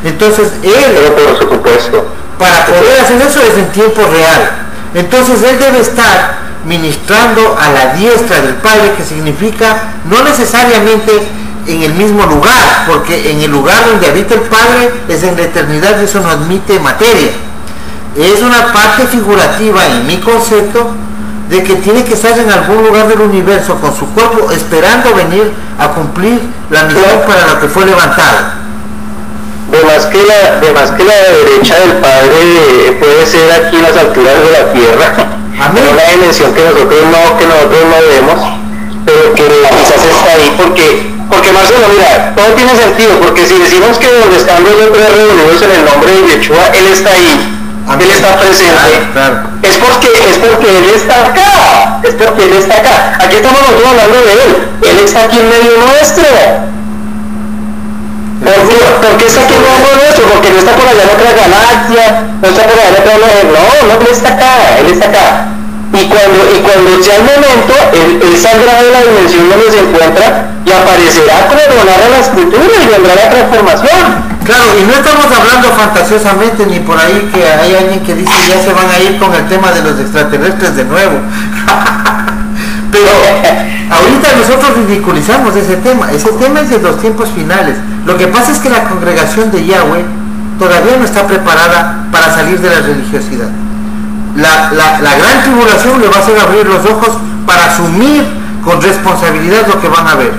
Entonces él, por supuesto, para poder hacer eso es en tiempo real. Entonces él debe estar ministrando a la diestra del Padre, que significa no necesariamente en el mismo lugar, porque en el lugar donde habita el Padre es en la eternidad, y eso no admite materia. Es una parte figurativa en mi concepto de que tiene que estar en algún lugar del universo con su cuerpo, esperando venir a cumplir la misión para la que fue levantado. De más que la derecha del Padre puede ser aquí en las alturas de la tierra, en una dimensión que nosotros no vemos, pero que quizás está ahí, porque Marcelo, mira, todo tiene sentido, porque si decimos que donde están los tres reunidos en el nombre de Yeshua, él está ahí. Él está presente, claro. Es porque él está acá, aquí estamos nosotros hablando de él está aquí en medio nuestro. ¿Por qué está aquí en medio nuestro? Porque no está por allá en otra galaxia, no está por allá en otra, él está acá, y cuando sea el momento, él saldrá de la dimensión donde se encuentra y aparecerá como donar a la escritura y vendrá la transformación. Claro, y no estamos hablando fantasiosamente, ni por ahí que hay alguien que dice ya se van a ir con el tema de los extraterrestres de nuevo. Pero ahorita nosotros ridiculizamos ese tema es de los tiempos finales. Lo que pasa es que la congregación de Yahweh todavía no está preparada para salir de la religiosidad. La gran tribulación le va a hacer abrir los ojos para asumir con responsabilidad lo que van a ver,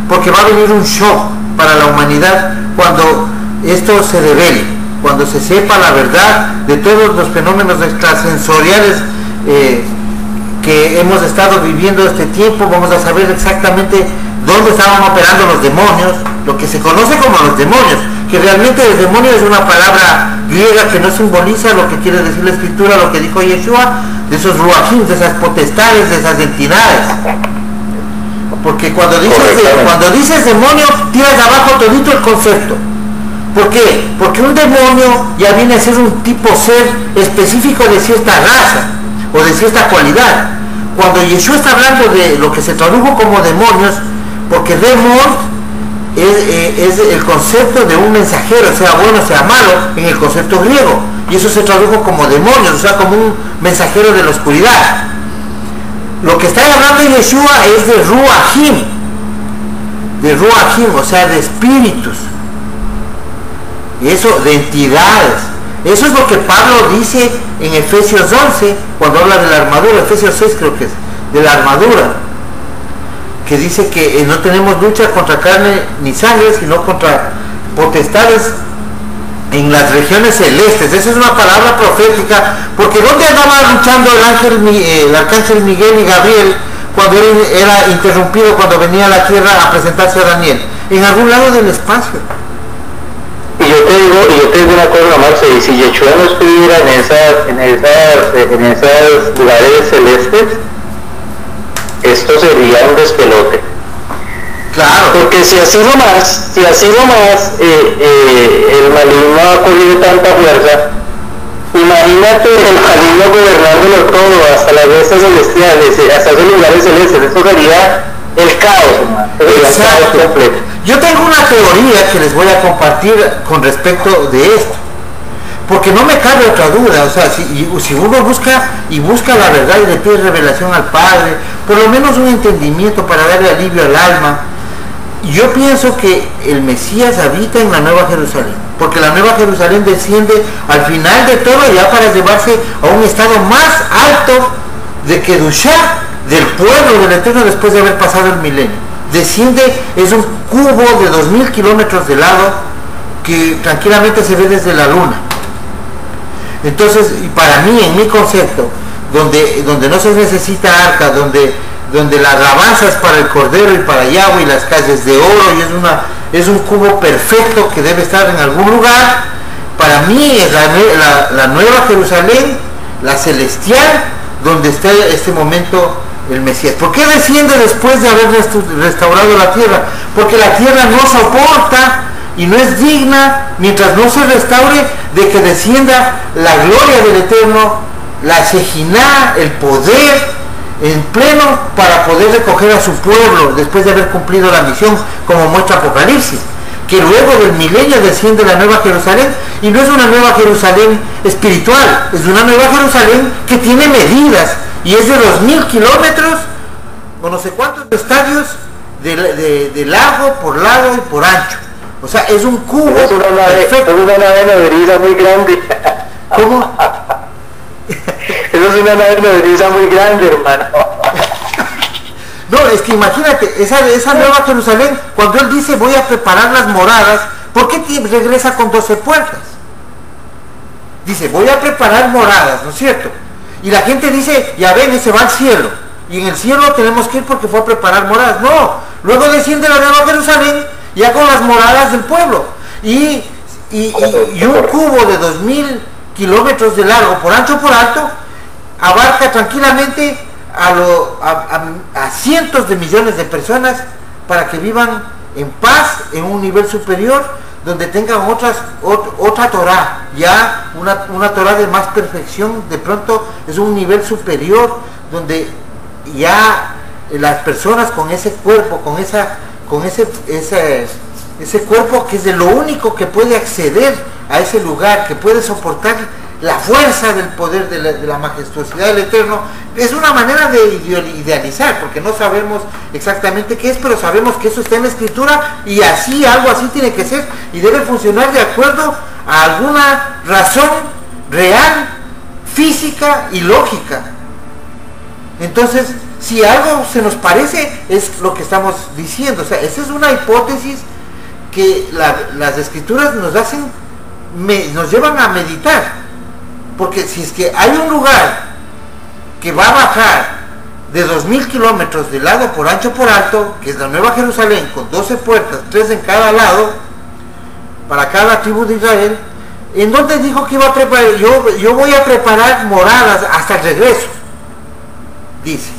porque va a venir un shock para la humanidad cuando esto se revele, cuando se sepa la verdad de todos los fenómenos extrasensoriales que hemos estado viviendo este tiempo. Vamos a saber exactamente dónde estaban operando los demonios, lo que se conoce como los demonios, que realmente el demonio es una palabra griega que no simboliza lo que quiere decir la escritura, lo que dijo Yeshua, de esos ruajim, de esas potestades, de esas entidades. Porque cuando dices demonio, tiras abajo todito el concepto. ¿Por qué? Porque un demonio ya viene a ser un tipo ser específico de cierta raza o de cierta cualidad. Cuando Yeshua está hablando de lo que se tradujo como demonios, porque demon es el concepto de un mensajero, sea bueno, sea malo, en el concepto griego, y eso se tradujo como demonios, o sea, como un mensajero de la oscuridad. Lo que está hablando Yeshua es de Ruahim, o sea, de espíritus, y eso, de entidades. Eso es lo que Pablo dice en Efesios 11, cuando habla de la armadura, Efesios 6 creo que es, de la armadura, que dice que no tenemos lucha contra carne ni sangre, sino contra potestades en las regiones celestes. Esa es una palabra profética, porque ¿dónde andaba luchando el arcángel Miguel y Gabriel cuando él era interrumpido, cuando venía a la tierra a presentarse a Daniel? En algún lado del espacio. Y yo te digo una cosa, Marce, si Yeshua no estuviera en esos lugares celestes, esto sería un despelote. Claro. Porque si así nomás el maligno ha cogido tanta fuerza, imagínate el maligno gobernándolo todo, hasta las bestias celestiales, hasta esos lugares celestes. Esto sería el caos, hermano. Sería el caos completo. Yo tengo una teoría que les voy a compartir con respecto de esto, porque no me cabe otra duda. O sea, si uno busca la verdad y le pide revelación al Padre, por lo menos un entendimiento para darle alivio al alma, yo pienso que el Mesías habita en la Nueva Jerusalén, porque la Nueva Jerusalén desciende al final de todo ya para llevarse a un estado más alto de Kedushá del pueblo del Eterno después de haber pasado el milenio. Desciende, es un cubo de 2000 kilómetros de lado que tranquilamente se ve desde la luna. Entonces, y para mí, en mi concepto, donde no se necesita arca, donde la alabanza es para el Cordero y para Yahweh, y las calles de oro, y es un cubo perfecto que debe estar en algún lugar. Para mí es la Nueva Jerusalén, la celestial, donde está este momento el Mesías. ¿Por qué desciende después de haber restaurado la tierra? Porque la tierra no soporta y no es digna, mientras no se restaure, de que descienda la gloria del Eterno, la Shejiná, el poder en pleno, para poder recoger a su pueblo después de haber cumplido la misión, como muestra Apocalipsis. Que luego del milenio desciende la Nueva Jerusalén, y no es una Nueva Jerusalén espiritual, es una Nueva Jerusalén que tiene medidas, y es de 2000 kilómetros, o no sé cuántos estadios de largo por lado y por ancho. O sea, es un cubo. Es una nave nodriza muy grande. ¿Cómo? Eso es una nave nodriza muy grande, hermano. No, es que imagínate, esa Nueva Jerusalén, cuando él dice voy a preparar las moradas, ¿por qué regresa con 12 puertas? Dice, voy a preparar moradas, ¿no es cierto? Y la gente dice, ya ven, se va al cielo, y en el cielo tenemos que ir porque fue a preparar moradas. No, luego desciende la Nueva Jerusalén ya con las moradas del pueblo, y un cubo de 2000 kilómetros de largo por ancho por alto abarca tranquilamente a cientos de millones de personas, para que vivan en paz en un nivel superior, donde tengan otra Torah, ya una Torah de más perfección. De pronto es un nivel superior, donde ya las personas con ese cuerpo, con ese cuerpo, que es de lo único que puede acceder a ese lugar, que puede soportar la fuerza del poder de la majestuosidad del Eterno. Es una manera de idealizar, porque no sabemos exactamente qué es, pero sabemos que eso está en la Escritura, y así, algo así tiene que ser, y debe funcionar de acuerdo a alguna razón real, física y lógica. Entonces, si algo se nos parece, es lo que estamos diciendo. O sea, esa es una hipótesis que las Escrituras nos llevan a meditar. Porque si es que hay un lugar que va a bajar de 2000 kilómetros de lado por ancho por alto, que es la Nueva Jerusalén, con 12 puertas, 3 en cada lado, para cada tribu de Israel, ¿en dónde dijo que iba a preparar? Yo voy a preparar moradas hasta el regreso, dice.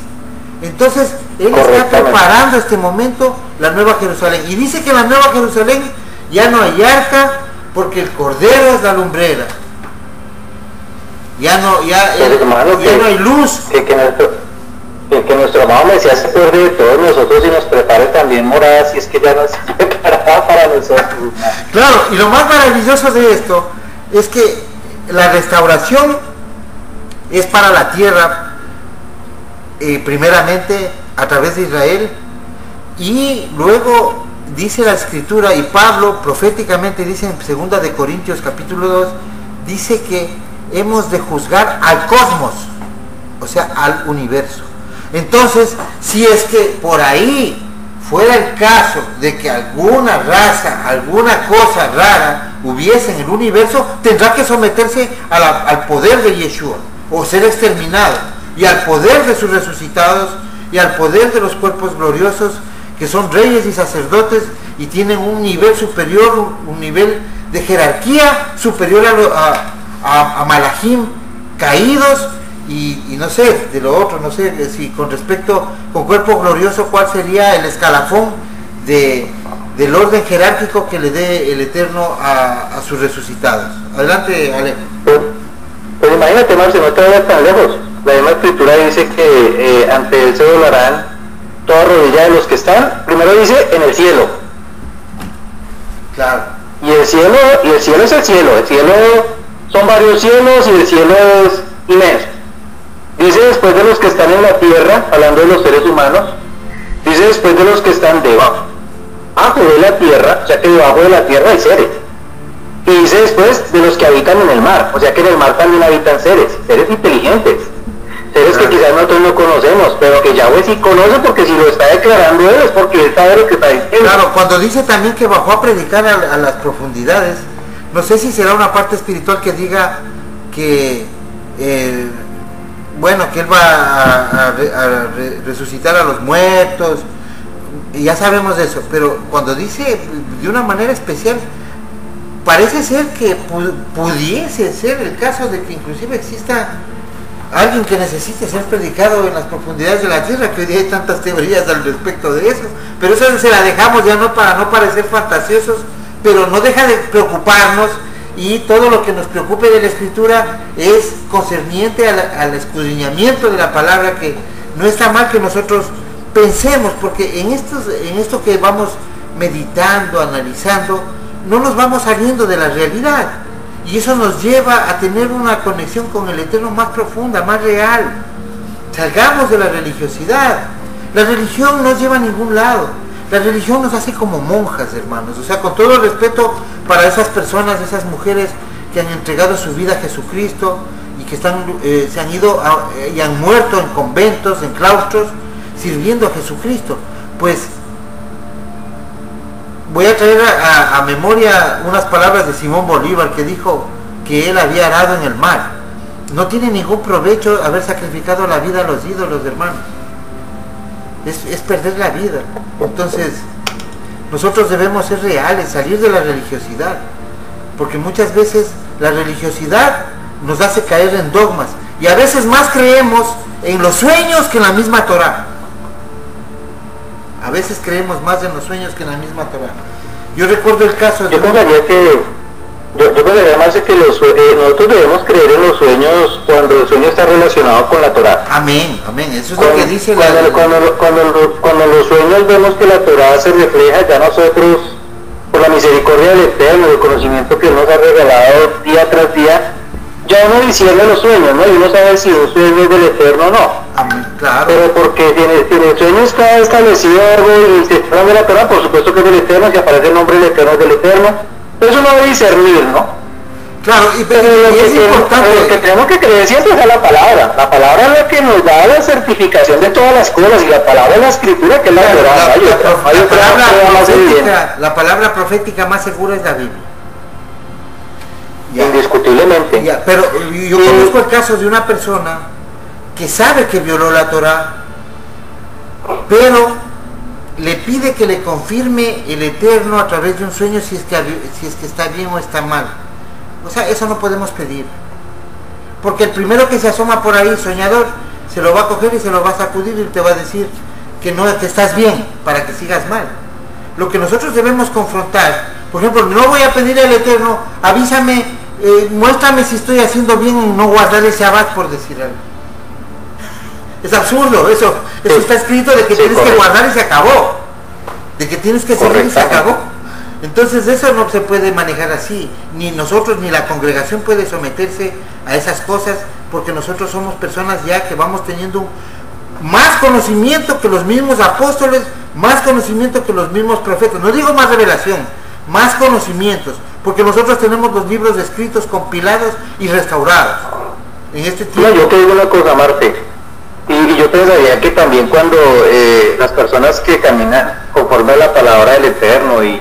Entonces, él está preparando este momento la Nueva Jerusalén, y dice que en la Nueva Jerusalén ya no hay arca, porque el Cordero es la lumbrera. Ya no hay luz. Que nuestro amado Mesías se acuerde de todos nosotros y nos prepare también moradas, si es que ya nos preparaba para nosotros. Claro, y lo más maravilloso de esto es que la restauración es para la tierra, primeramente a través de Israel, y luego dice la Escritura, y Pablo proféticamente dice en 2 de Corintios capítulo 2, dice que hemos de juzgar al cosmos, o sea, al universo. Entonces, si es que por ahí fuera el caso de que alguna raza, alguna cosa rara hubiese en el universo, tendrá que someterse al poder de Yeshua, o ser exterminado, y al poder de sus resucitados, y al poder de los cuerpos gloriosos, que son reyes y sacerdotes, y tienen un nivel superior, un nivel de jerarquía superior a Malachim caídos, y no sé, de lo otro, no sé si con respecto, con cuerpo glorioso, cuál sería el escalafón del orden jerárquico que le dé el Eterno a sus resucitados. Adelante, Alejo. Pues imagínate, Marce, no te vayas tan lejos. La misma Escritura dice que ante él se doblarán toda rodilla de los que están, primero dice, en el cielo. Claro. Y el cielo es el cielo son varios cielos, y el cielo es inmenso. Dice después de los que están en la tierra, hablando de los seres humanos, dice después de los que están debajo de la tierra, o sea que debajo de la tierra hay seres. Y dice después de los que habitan en el mar, o sea que en el mar también habitan seres inteligentes, seres que quizás nosotros no conocemos, pero que Yahweh sí conoce, porque si lo está declarando él es porque él sabe lo que está diciendo. Claro, cuando dice también que bajó a predicar a las profundidades, no sé si será una parte espiritual que diga que que él va a resucitar a los muertos, y ya sabemos de eso, pero cuando dice de una manera especial, parece ser que pudiese ser el caso de que inclusive exista alguien que necesite ser predicado en las profundidades de la tierra, que hoy día hay tantas teorías al respecto de eso, pero eso se la dejamos ya para no parecer fantasiosos, pero no deja de preocuparnos, y todo lo que nos preocupe de la Escritura es concerniente al escudriñamiento de la palabra, que no está mal que nosotros pensemos, porque en esto que vamos meditando, analizando, no nos vamos saliendo de la realidad, y eso nos lleva a tener una conexión con el Eterno más profunda, más real. Salgamos de la religiosidad. La religión no nos lleva a ningún lado. La religión nos hace como monjas, hermanos. O sea, con todo el respeto para esas personas, esas mujeres que han entregado su vida a Jesucristo y que se han ido y han muerto en conventos, en claustros, sirviendo a Jesucristo. Pues voy a traer a memoria unas palabras de Simón Bolívar, que dijo que él había arado en el mar. No tiene ningún provecho haber sacrificado la vida a los ídolos, hermanos. Es perder la vida. Entonces, nosotros debemos ser reales, salir de la religiosidad, porque muchas veces la religiosidad nos hace caer en dogmas, y a veces más creemos en los sueños que en la misma Torah. A veces creemos más en los sueños que en la misma Torah. Yo recuerdo el caso de... Yo pensaría más que nosotros debemos creer en los sueños cuando el sueño está relacionado con la Torah. Amén, amén. Eso es lo que dice cuando los sueños vemos que la Torah se refleja, ya nosotros, por la misericordia del Eterno, el conocimiento que Él nos ha regalado día tras día, ya uno discierne los sueños, ¿no? Y uno sabe si un sueño es del Eterno o no. Amén, claro. Pero porque tiene el sueño está establecido y se está de la Torah, por supuesto que es del Eterno, si aparece el nombre del Eterno es del Eterno. Eso no debe discernir, ¿no? Claro, pero es importante. Lo que tenemos que creer siempre es la palabra. La palabra es la que nos da la certificación de todas las cosas, y la palabra es la Escritura, que es la Torah. La palabra profética más segura es la Biblia. Ya. Indiscutiblemente. Ya, pero yo conozco el caso de una persona que sabe que violó la Torah, pero le pide que le confirme el Eterno a través de un sueño si es que está bien o está mal. O sea, eso no podemos pedir, porque el primero que se asoma por ahí, soñador, se lo va a coger y se lo va a sacudir y te va a decir que no, que estás bien, para que sigas mal. Lo que nosotros debemos confrontar Por ejemplo, no voy a pedir al Eterno, avísame, muéstrame si estoy haciendo bien en no guardar ese Shabbat, por decir algo. Es absurdo, eso está escrito de que tienes que guardar y se acabó. De que tienes que seguir y se acabó. Entonces eso no se puede manejar así, ni nosotros ni la congregación puede someterse a esas cosas, porque nosotros somos personas ya que vamos teniendo más conocimiento que los mismos apóstoles, más conocimiento que los mismos profetas, no digo más revelación, más conocimientos, porque nosotros tenemos los libros escritos, compilados y restaurados en este tiempo. No, yo te digo una cosa, Marte, y yo pensaría que también cuando las personas que caminan conforme a la palabra del Eterno y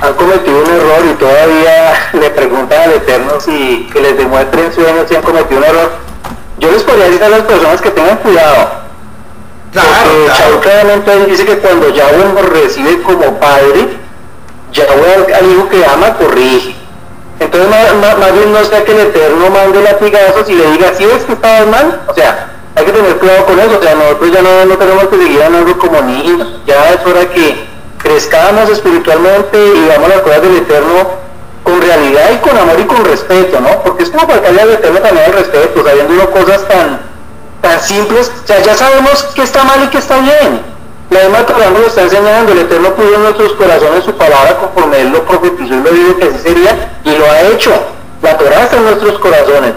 han cometido un error y todavía le preguntan al Eterno si que les demuestren sueños si han cometido un error, yo les podría decir a las personas que tengan cuidado. Porque Shaul claramente dice que cuando Yahweh nos recibe como padre, Yahweh al hijo que ama corrige. Entonces más bien no sea que el Eterno mande latigazos y le diga, ¿sí ves que estabas mal? O sea, hay que tener cuidado con eso. O sea, nosotros ya no tenemos que seguir andando como niños, ya es hora que crezcamos espiritualmente y veamos las cosas del Eterno con realidad y con amor y con respeto, ¿no? Porque es como faltarle al Eterno también el respeto, sabiendo uno cosas tan simples. O sea, ya sabemos qué está mal y qué está bien. La misma Torá nos lo está enseñando, el Eterno puso en nuestros corazones su palabra conforme Él lo profetizó y lo dijo que así sería, y lo ha hecho. La Torá está en nuestros corazones.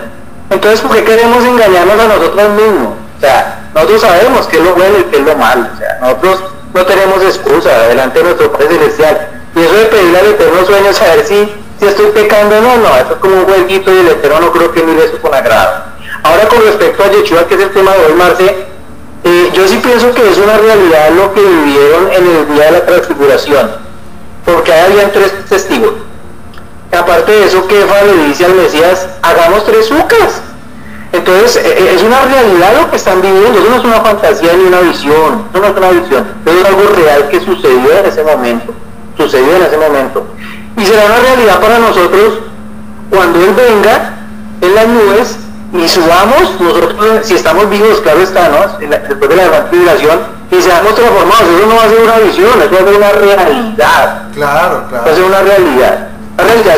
Entonces, ¿por qué queremos engañarnos a nosotros mismos? O sea, nosotros sabemos qué es lo bueno y qué es lo malo. O sea, nosotros no tenemos excusa delante de nuestro Padre Celestial. Y eso de pedirle al Eterno sueños, saber si estoy pecando o no, eso es como un jueguito y el Eterno no creo que mire eso con agrado. Ahora con respecto a Yeshua, que es el tema de hoy, Marce, yo sí pienso que es una realidad lo que vivieron en el día de la transfiguración, porque ahí habían 3 testigos. Aparte de eso, Kefa le dice al Mesías, hagamos 3 sucas. Entonces, es una realidad lo que están viviendo, eso no es una fantasía ni una visión, eso no es una visión, eso es algo real que sucedió en ese momento, y será una realidad para nosotros cuando Él venga en las nubes y subamos, nosotros, si estamos vivos, claro está, ¿no? Después de la gran tribulación, y seamos transformados. Eso no va a ser una visión, eso va a ser una realidad. Claro. Va a ser una realidad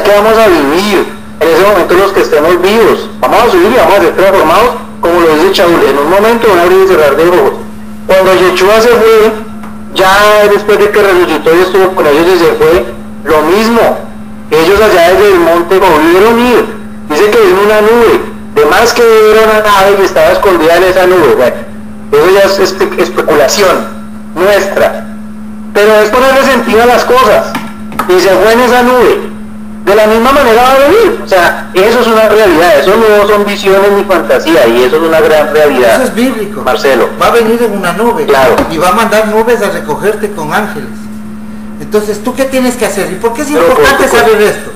que vamos a vivir en ese momento los que estemos vivos. Vamos a subir y vamos a ser transformados, como lo dice Shaul, en un momento, un abrir y cerrar de ojos. Cuando Yeshua se fue, ya después de que resucitó y estuvo con ellos y se fue, lo mismo. Ellos allá desde el monte volvieron ir. Dice que vino una nube. De más que era una nave y estaba escondida en esa nube. Bueno, eso ya es especulación nuestra, pero es ponerle sentido a las cosas, y se fue en esa nube. De la misma manera va a venir. O sea, eso es una realidad, eso no son visiones ni fantasía, y eso es una gran realidad. Eso es bíblico, Marcelo. Va a venir en una nube, claro, y va a mandar nubes a recogerte con ángeles. Entonces, ¿tú qué tienes que hacer? ¿Y por qué es importante saber esto?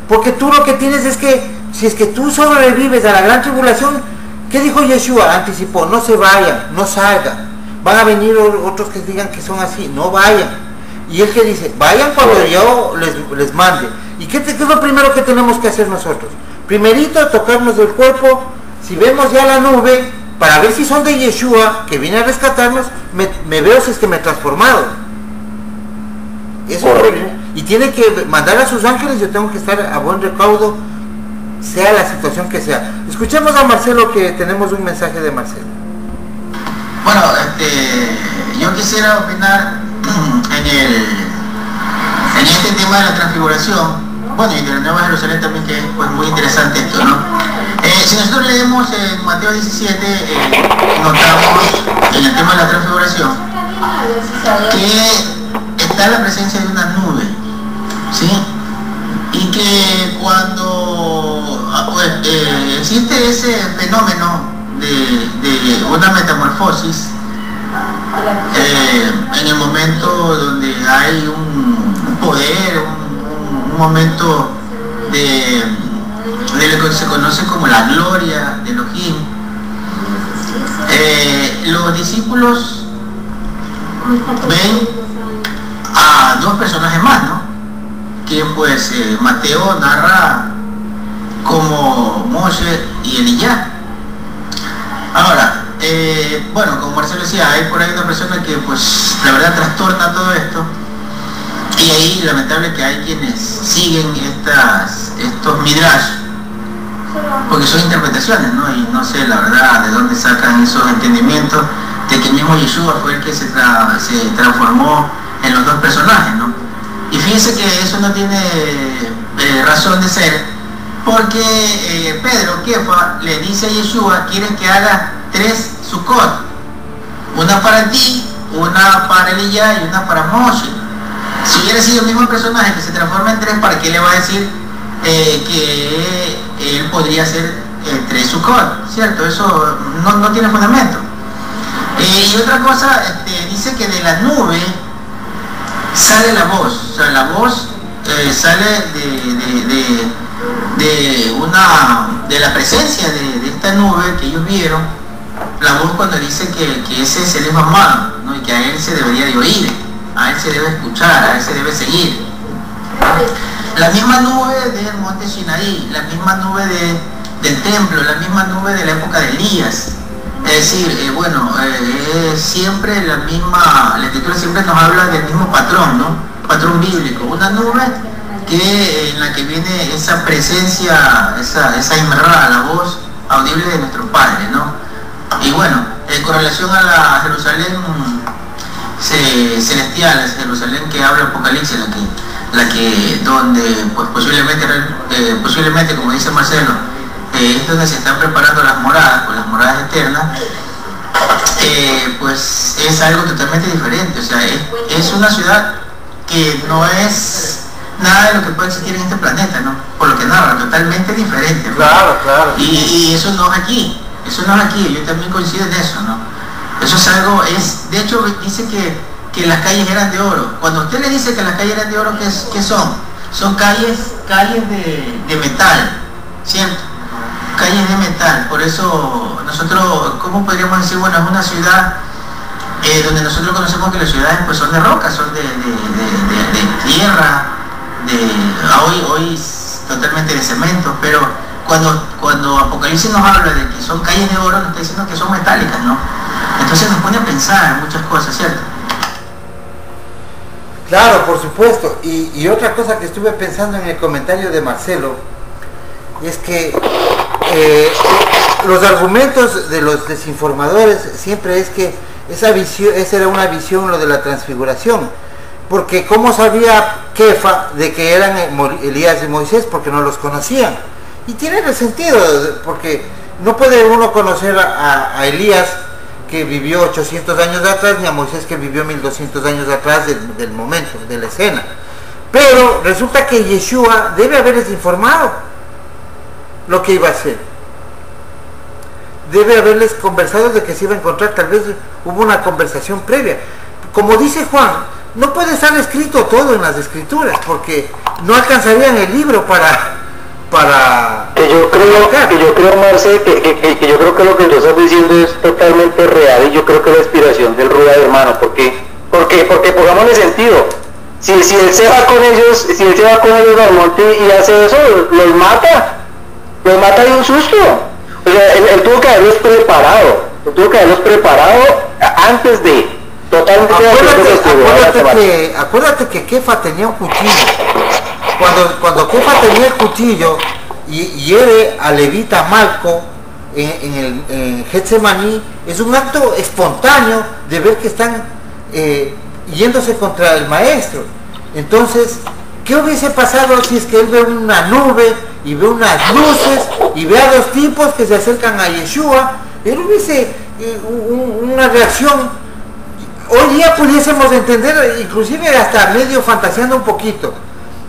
Porque tú lo que tienes es que si es que tú sobrevives a la gran tribulación, ¿qué dijo Yeshua? Anticipó, no se vayan, no salgan. Van a venir otros que digan que son así, no vayan. Y él que dice, vayan cuando yo les mande. ¿Y qué es lo primero que tenemos que hacer nosotros? Primerito, tocarnos del cuerpo. Si vemos ya la nube, para ver si son de Yeshua, que viene a rescatarnos, me veo si es que me he transformado. Eso es lo primero. Y tiene que mandar a sus ángeles, yo tengo que estar a buen recaudo, sea la situación que sea. Escuchemos a Marcelo, que tenemos un mensaje de Marcelo. Bueno, yo quisiera opinar en este tema de la transfiguración, bueno, y de la Nueva Jerusalén también, que es pues muy interesante esto, ¿no? Si nosotros leemos en Mateo 17, notamos en el tema de la transfiguración que está la presencia de una nube, ¿sí? Y que cuando existe ese fenómeno de una metamorfosis, en el momento donde hay un poder, un momento de lo que se conoce como la gloria de Elohim, los discípulos ven a 2 personajes más, ¿no? Que pues Mateo narra como Moshe y Elías. Ahora, bueno, como Marcelo decía, hay por ahí una persona que pues la verdad trastorna todo esto, Y ahí lamentable que hay quienes siguen estos midrash, porque son interpretaciones, ¿no? Y no sé la verdad de dónde sacan esos entendimientos de que el mismo Yeshua fue el que se transformó en los dos personajes, ¿no? Y fíjense que eso no tiene razón de ser, porque Pedro, Kefa, le dice a Yeshua: ¿quieres que haga 3 Sukkot? Una para ti, una para Elías y una para Moshe. Si hubiera sido el mismo personaje que se transforma en 3, ¿para qué le va a decir que él podría hacer 3 Sukkot? ¿Cierto? Eso no tiene fundamento. Y otra cosa, dice que de la nube sale la voz, o sea, la voz sale de la presencia de esta nube que ellos vieron, la voz cuando dice que ese es el hijo amado, ¿no? Y que a él se debería de oír, a él se debe escuchar, a él se debe seguir. La misma nube del monte Sinaí, la misma nube del templo, la misma nube de la época de Elías. Es decir, siempre la escritura siempre nos habla del mismo patrón, ¿no? Patrón bíblico, una nube en la que viene esa presencia, esa imrra, la voz audible de nuestro Padre, ¿no? Y bueno, con relación a la Jerusalén celestial, esa Jerusalén que habla Apocalipsis, donde pues posiblemente, como dice Marcelo, es donde se están preparando las moradas, pues las moradas eternas, pues es algo totalmente diferente. O sea, es una ciudad que no es nada de lo que puede existir en este planeta, ¿no? Por lo que narra, totalmente diferente, ¿no? Claro. Y eso no es aquí, yo también coincido en eso, ¿no? Eso es algo, de hecho dice que las calles eran de oro. Cuando usted le dice que las calles eran de oro, ¿qué son? Son calles de metal, ¿cierto? Calles de metal. Por eso nosotros, ¿cómo podríamos decir? Bueno, es una ciudad donde nosotros conocemos que las ciudades pues son de roca, son de tierra, hoy totalmente de cemento, pero cuando Apocalipsis nos habla de que son calles de oro, nos está diciendo que son metálicas, ¿no? Entonces nos pone a pensar muchas cosas, ¿cierto? Claro, por supuesto. Y otra cosa que estuve pensando en el comentario de Marcelo es que los argumentos de los desinformadores siempre es que esa era una visión, lo de la transfiguración, porque ¿cómo sabía Kefa de que eran Elías y Moisés? Porque no los conocían. Y tiene sentido, porque no puede uno conocer a Elías, que vivió 800 años atrás, ni a Moisés, que vivió 1200 años atrás del momento, de la escena. Pero resulta que Yeshua debe haberles informado lo que iba a hacer. Debe haberles conversado de que se iba a encontrar, tal vez hubo una conversación previa. Como dice Juan, no puede estar escrito todo en las escrituras, porque no alcanzarían el libro para que yo creo, Marce, que yo creo que lo que tú estás diciendo es totalmente real, y yo creo que la inspiración del Ruda, hermano, porque pongámosle sentido. Si él se va con ellos, al monte y hace eso, los mata de un susto. O sea, él tuvo que haberlos preparado, antes de totalmente. Acuérdate que Kefa tenía un cuchillo. Cuando Kefa tenía el cuchillo y hiere a levita Malco en Getsemaní, es un acto espontáneo de ver que están yéndose contra el maestro. Entonces, ¿qué hubiese pasado si es que él ve una nube y ve unas luces y ve a dos tipos que se acercan a Yeshua? Él hubiese una reacción. Hoy día pudiésemos entender, inclusive hasta medio fantaseando un poquito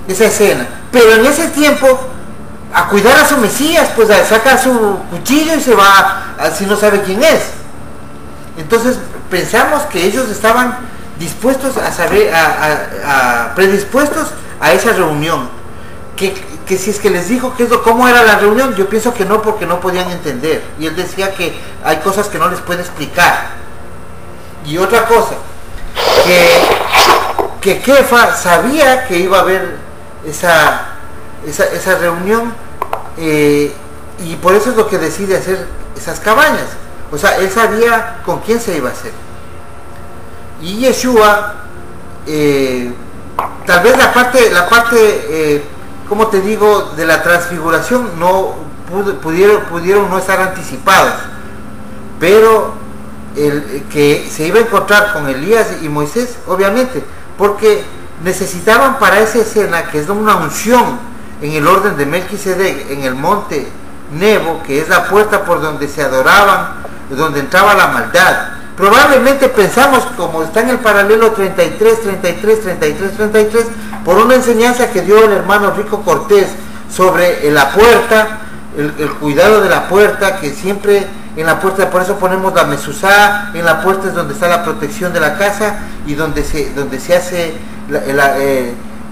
esa escena, pero en ese tiempo, a cuidar a su Mesías, pues saca su cuchillo y se va, si no sabe quién es. Entonces pensamos que ellos estaban dispuestos a saber, predispuestos a esa reunión, que si es que les dijo cómo era la reunión, yo pienso que no, porque no podían entender, y él decía que hay cosas que no les puede explicar. Y otra cosa, que Kefa sabía que iba a haber esa reunión, y por eso es lo que decide hacer esas cabañas. O sea, él sabía con quién se iba a hacer. Y Yeshua tal vez la parte como te digo, de la transfiguración no pudieron no estar anticipados, pero el que se iba a encontrar con Elías y Moisés, obviamente, porque necesitaban para esa escena, que es una unción en el orden de Melquisedec, en el monte Nebo, que es la puerta por donde se adoraban, donde entraba la maldad. Probablemente pensamos, como está en el paralelo 33, por una enseñanza que dio el hermano Rico Cortés sobre la puerta, el cuidado de la puerta, que siempre en la puerta, por eso ponemos la mezuzá, en la puerta es donde está la protección de la casa y donde se hace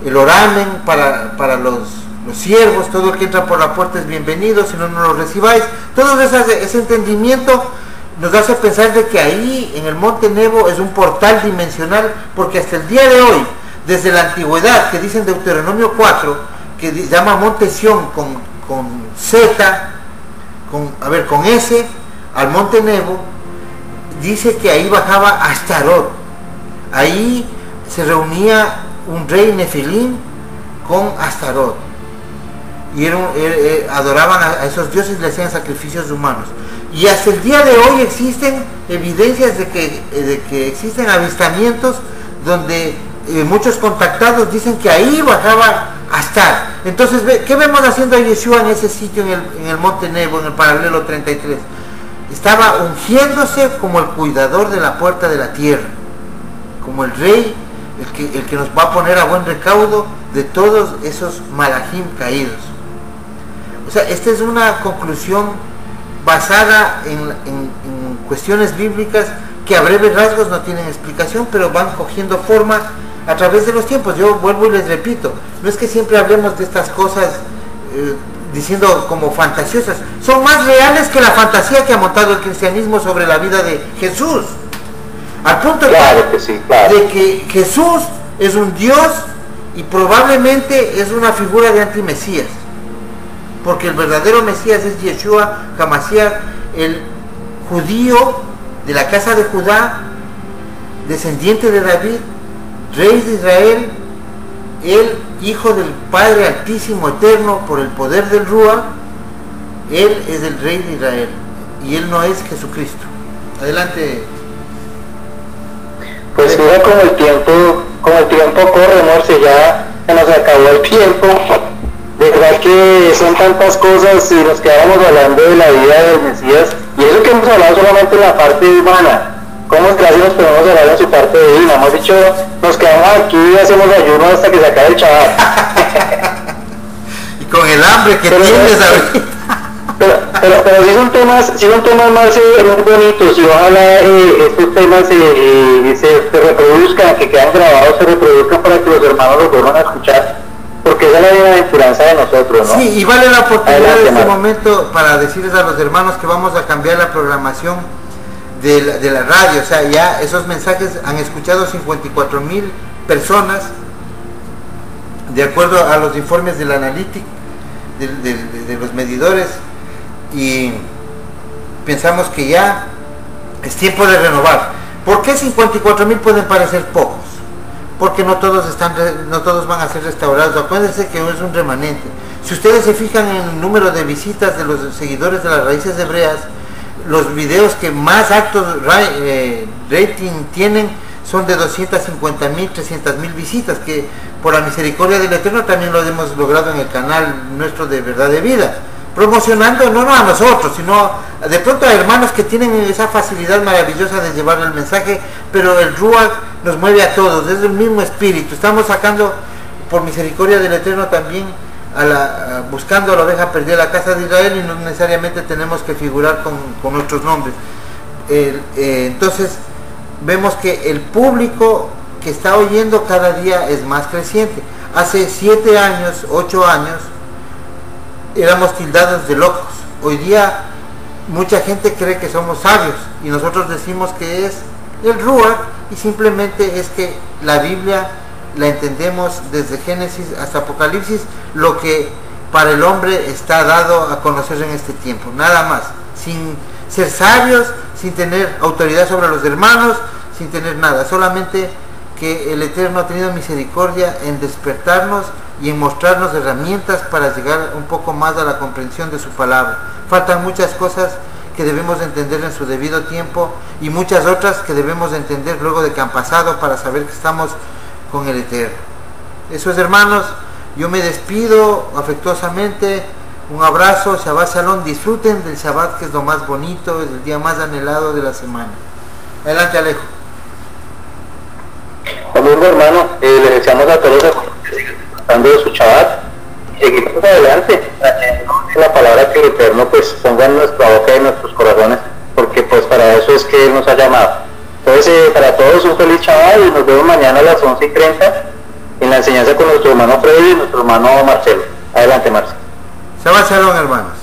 el oramen para los siervos. Todo el que entra por la puerta es bienvenido, si no, no lo recibáis. Todo ese entendimiento nos hace pensar de que ahí en el monte Nebo es un portal dimensional, porque hasta el día de hoy, desde la antigüedad, que dicen Deuteronomio 4, que llama monte Sión con Z, con S, al monte Nebo, dice que ahí bajaba Astarot. Ahí se reunía un rey Nefilim con Astarot, y adoraban a esos dioses y le hacían sacrificios humanos. Y hasta el día de hoy existen evidencias de que existen avistamientos donde muchos contactados dicen que ahí bajaba Astar. Entonces, ¿qué vemos haciendo a Yeshua en ese sitio, en el monte Nebo, en el paralelo 33? Estaba ungiéndose como el cuidador de la puerta de la tierra, como el rey, el que nos va a poner a buen recaudo de todos esos malajim caídos. O sea, esta es una conclusión basada en cuestiones bíblicas que a breves rasgos no tienen explicación, pero van cogiendo forma a través de los tiempos. Yo vuelvo y les repito, no es que siempre hablemos de estas cosas diciendo como fantasiosas, son más reales que la fantasía que ha montado el cristianismo sobre la vida de Jesús, al punto de que Jesús es un Dios y probablemente es una figura de antimesías, porque el verdadero Mesías es Yeshua HaMashiach, el judío de la casa de Judá, descendiente de David, rey de Israel, el hijo del Padre Altísimo Eterno por el poder del Ruach. Él es el rey de Israel y él no es Jesucristo. Adelante. Pues mira, como el tiempo corre, Morse, ya se nos acabó el tiempo. De verdad que son tantas cosas, si nos quedáramos hablando de la vida del Mesías, y eso que hemos hablado solamente en la parte humana. ¿Cómo es que así nos podemos hablar en su parte divina? Hemos dicho, nos quedamos aquí y hacemos ayuno hasta que se acabe el chaval. Y con el hambre que tienes ahorita. Pero sí son temas más muy bonitos, y ojalá estos temas se reproduzcan, que quedan grabados, se reproduzcan para que los hermanos los vuelvan a escuchar, porque esa es la bienaventuranza de nosotros, ¿no? Sí, y vale la oportunidad en este momento para decirles a los hermanos que vamos a cambiar la programación de la radio. O sea, ya esos mensajes han escuchado 54,000 personas, de acuerdo a los informes del Analytics, de los medidores, y pensamos que ya es tiempo de renovar. ¿Por qué 54,000 pueden parecer pocos? Porque no todos van a ser restaurados. Acuérdense que es un remanente. Si ustedes se fijan en el número de visitas de los seguidores de las raíces hebreas, los videos que más altos rating tienen son de 250,000, 300,000 visitas, que por la misericordia del Eterno también lo hemos logrado en el canal nuestro de Verdad de Vida, promocionando no a nosotros, sino de pronto a hermanos que tienen esa facilidad maravillosa de llevar el mensaje, pero el Ruach nos mueve a todos, es el mismo espíritu. Estamos sacando por misericordia del Eterno también buscando a la oveja perdida de la casa de Israel, y no necesariamente tenemos que figurar con nuestros nombres. Entonces vemos que el público que está oyendo cada día es más creciente. Hace 7 años, 8 años éramos tildados de locos. Hoy día mucha gente cree que somos sabios y nosotros decimos que es el Ruach, y simplemente es que la Biblia la entendemos desde Génesis hasta Apocalipsis, lo que para el hombre está dado a conocer en este tiempo, nada más, sin ser sabios, sin tener autoridad sobre los hermanos, sin tener nada, solamente que el Eterno ha tenido misericordia en despertarnos y en mostrarnos herramientas para llegar un poco más a la comprensión de su palabra. Faltan muchas cosas que debemos de entender en su debido tiempo y muchas otras que debemos de entender luego de que han pasado para saber que estamos con el Eterno. Eso es, hermanos, yo me despido afectuosamente. Un abrazo, Shabbat Shalom, disfruten del Shabbat, que es lo más bonito, es el día más anhelado de la semana. Adelante, Alejo. Saludos, hermano, les deseamos a todos que sigan disfrutando de su Shabbat y seguimos adelante, la palabra que el Eterno pues ponga en nuestra boca y en nuestros corazones, porque pues para eso es que Él nos ha llamado. Entonces, para todos un feliz Shabbat y nos vemos mañana a las 11:30 en la enseñanza con nuestro hermano Freddy y nuestro hermano Marcelo. Adelante, Marcelo. Shabbat Shalom, hermanos.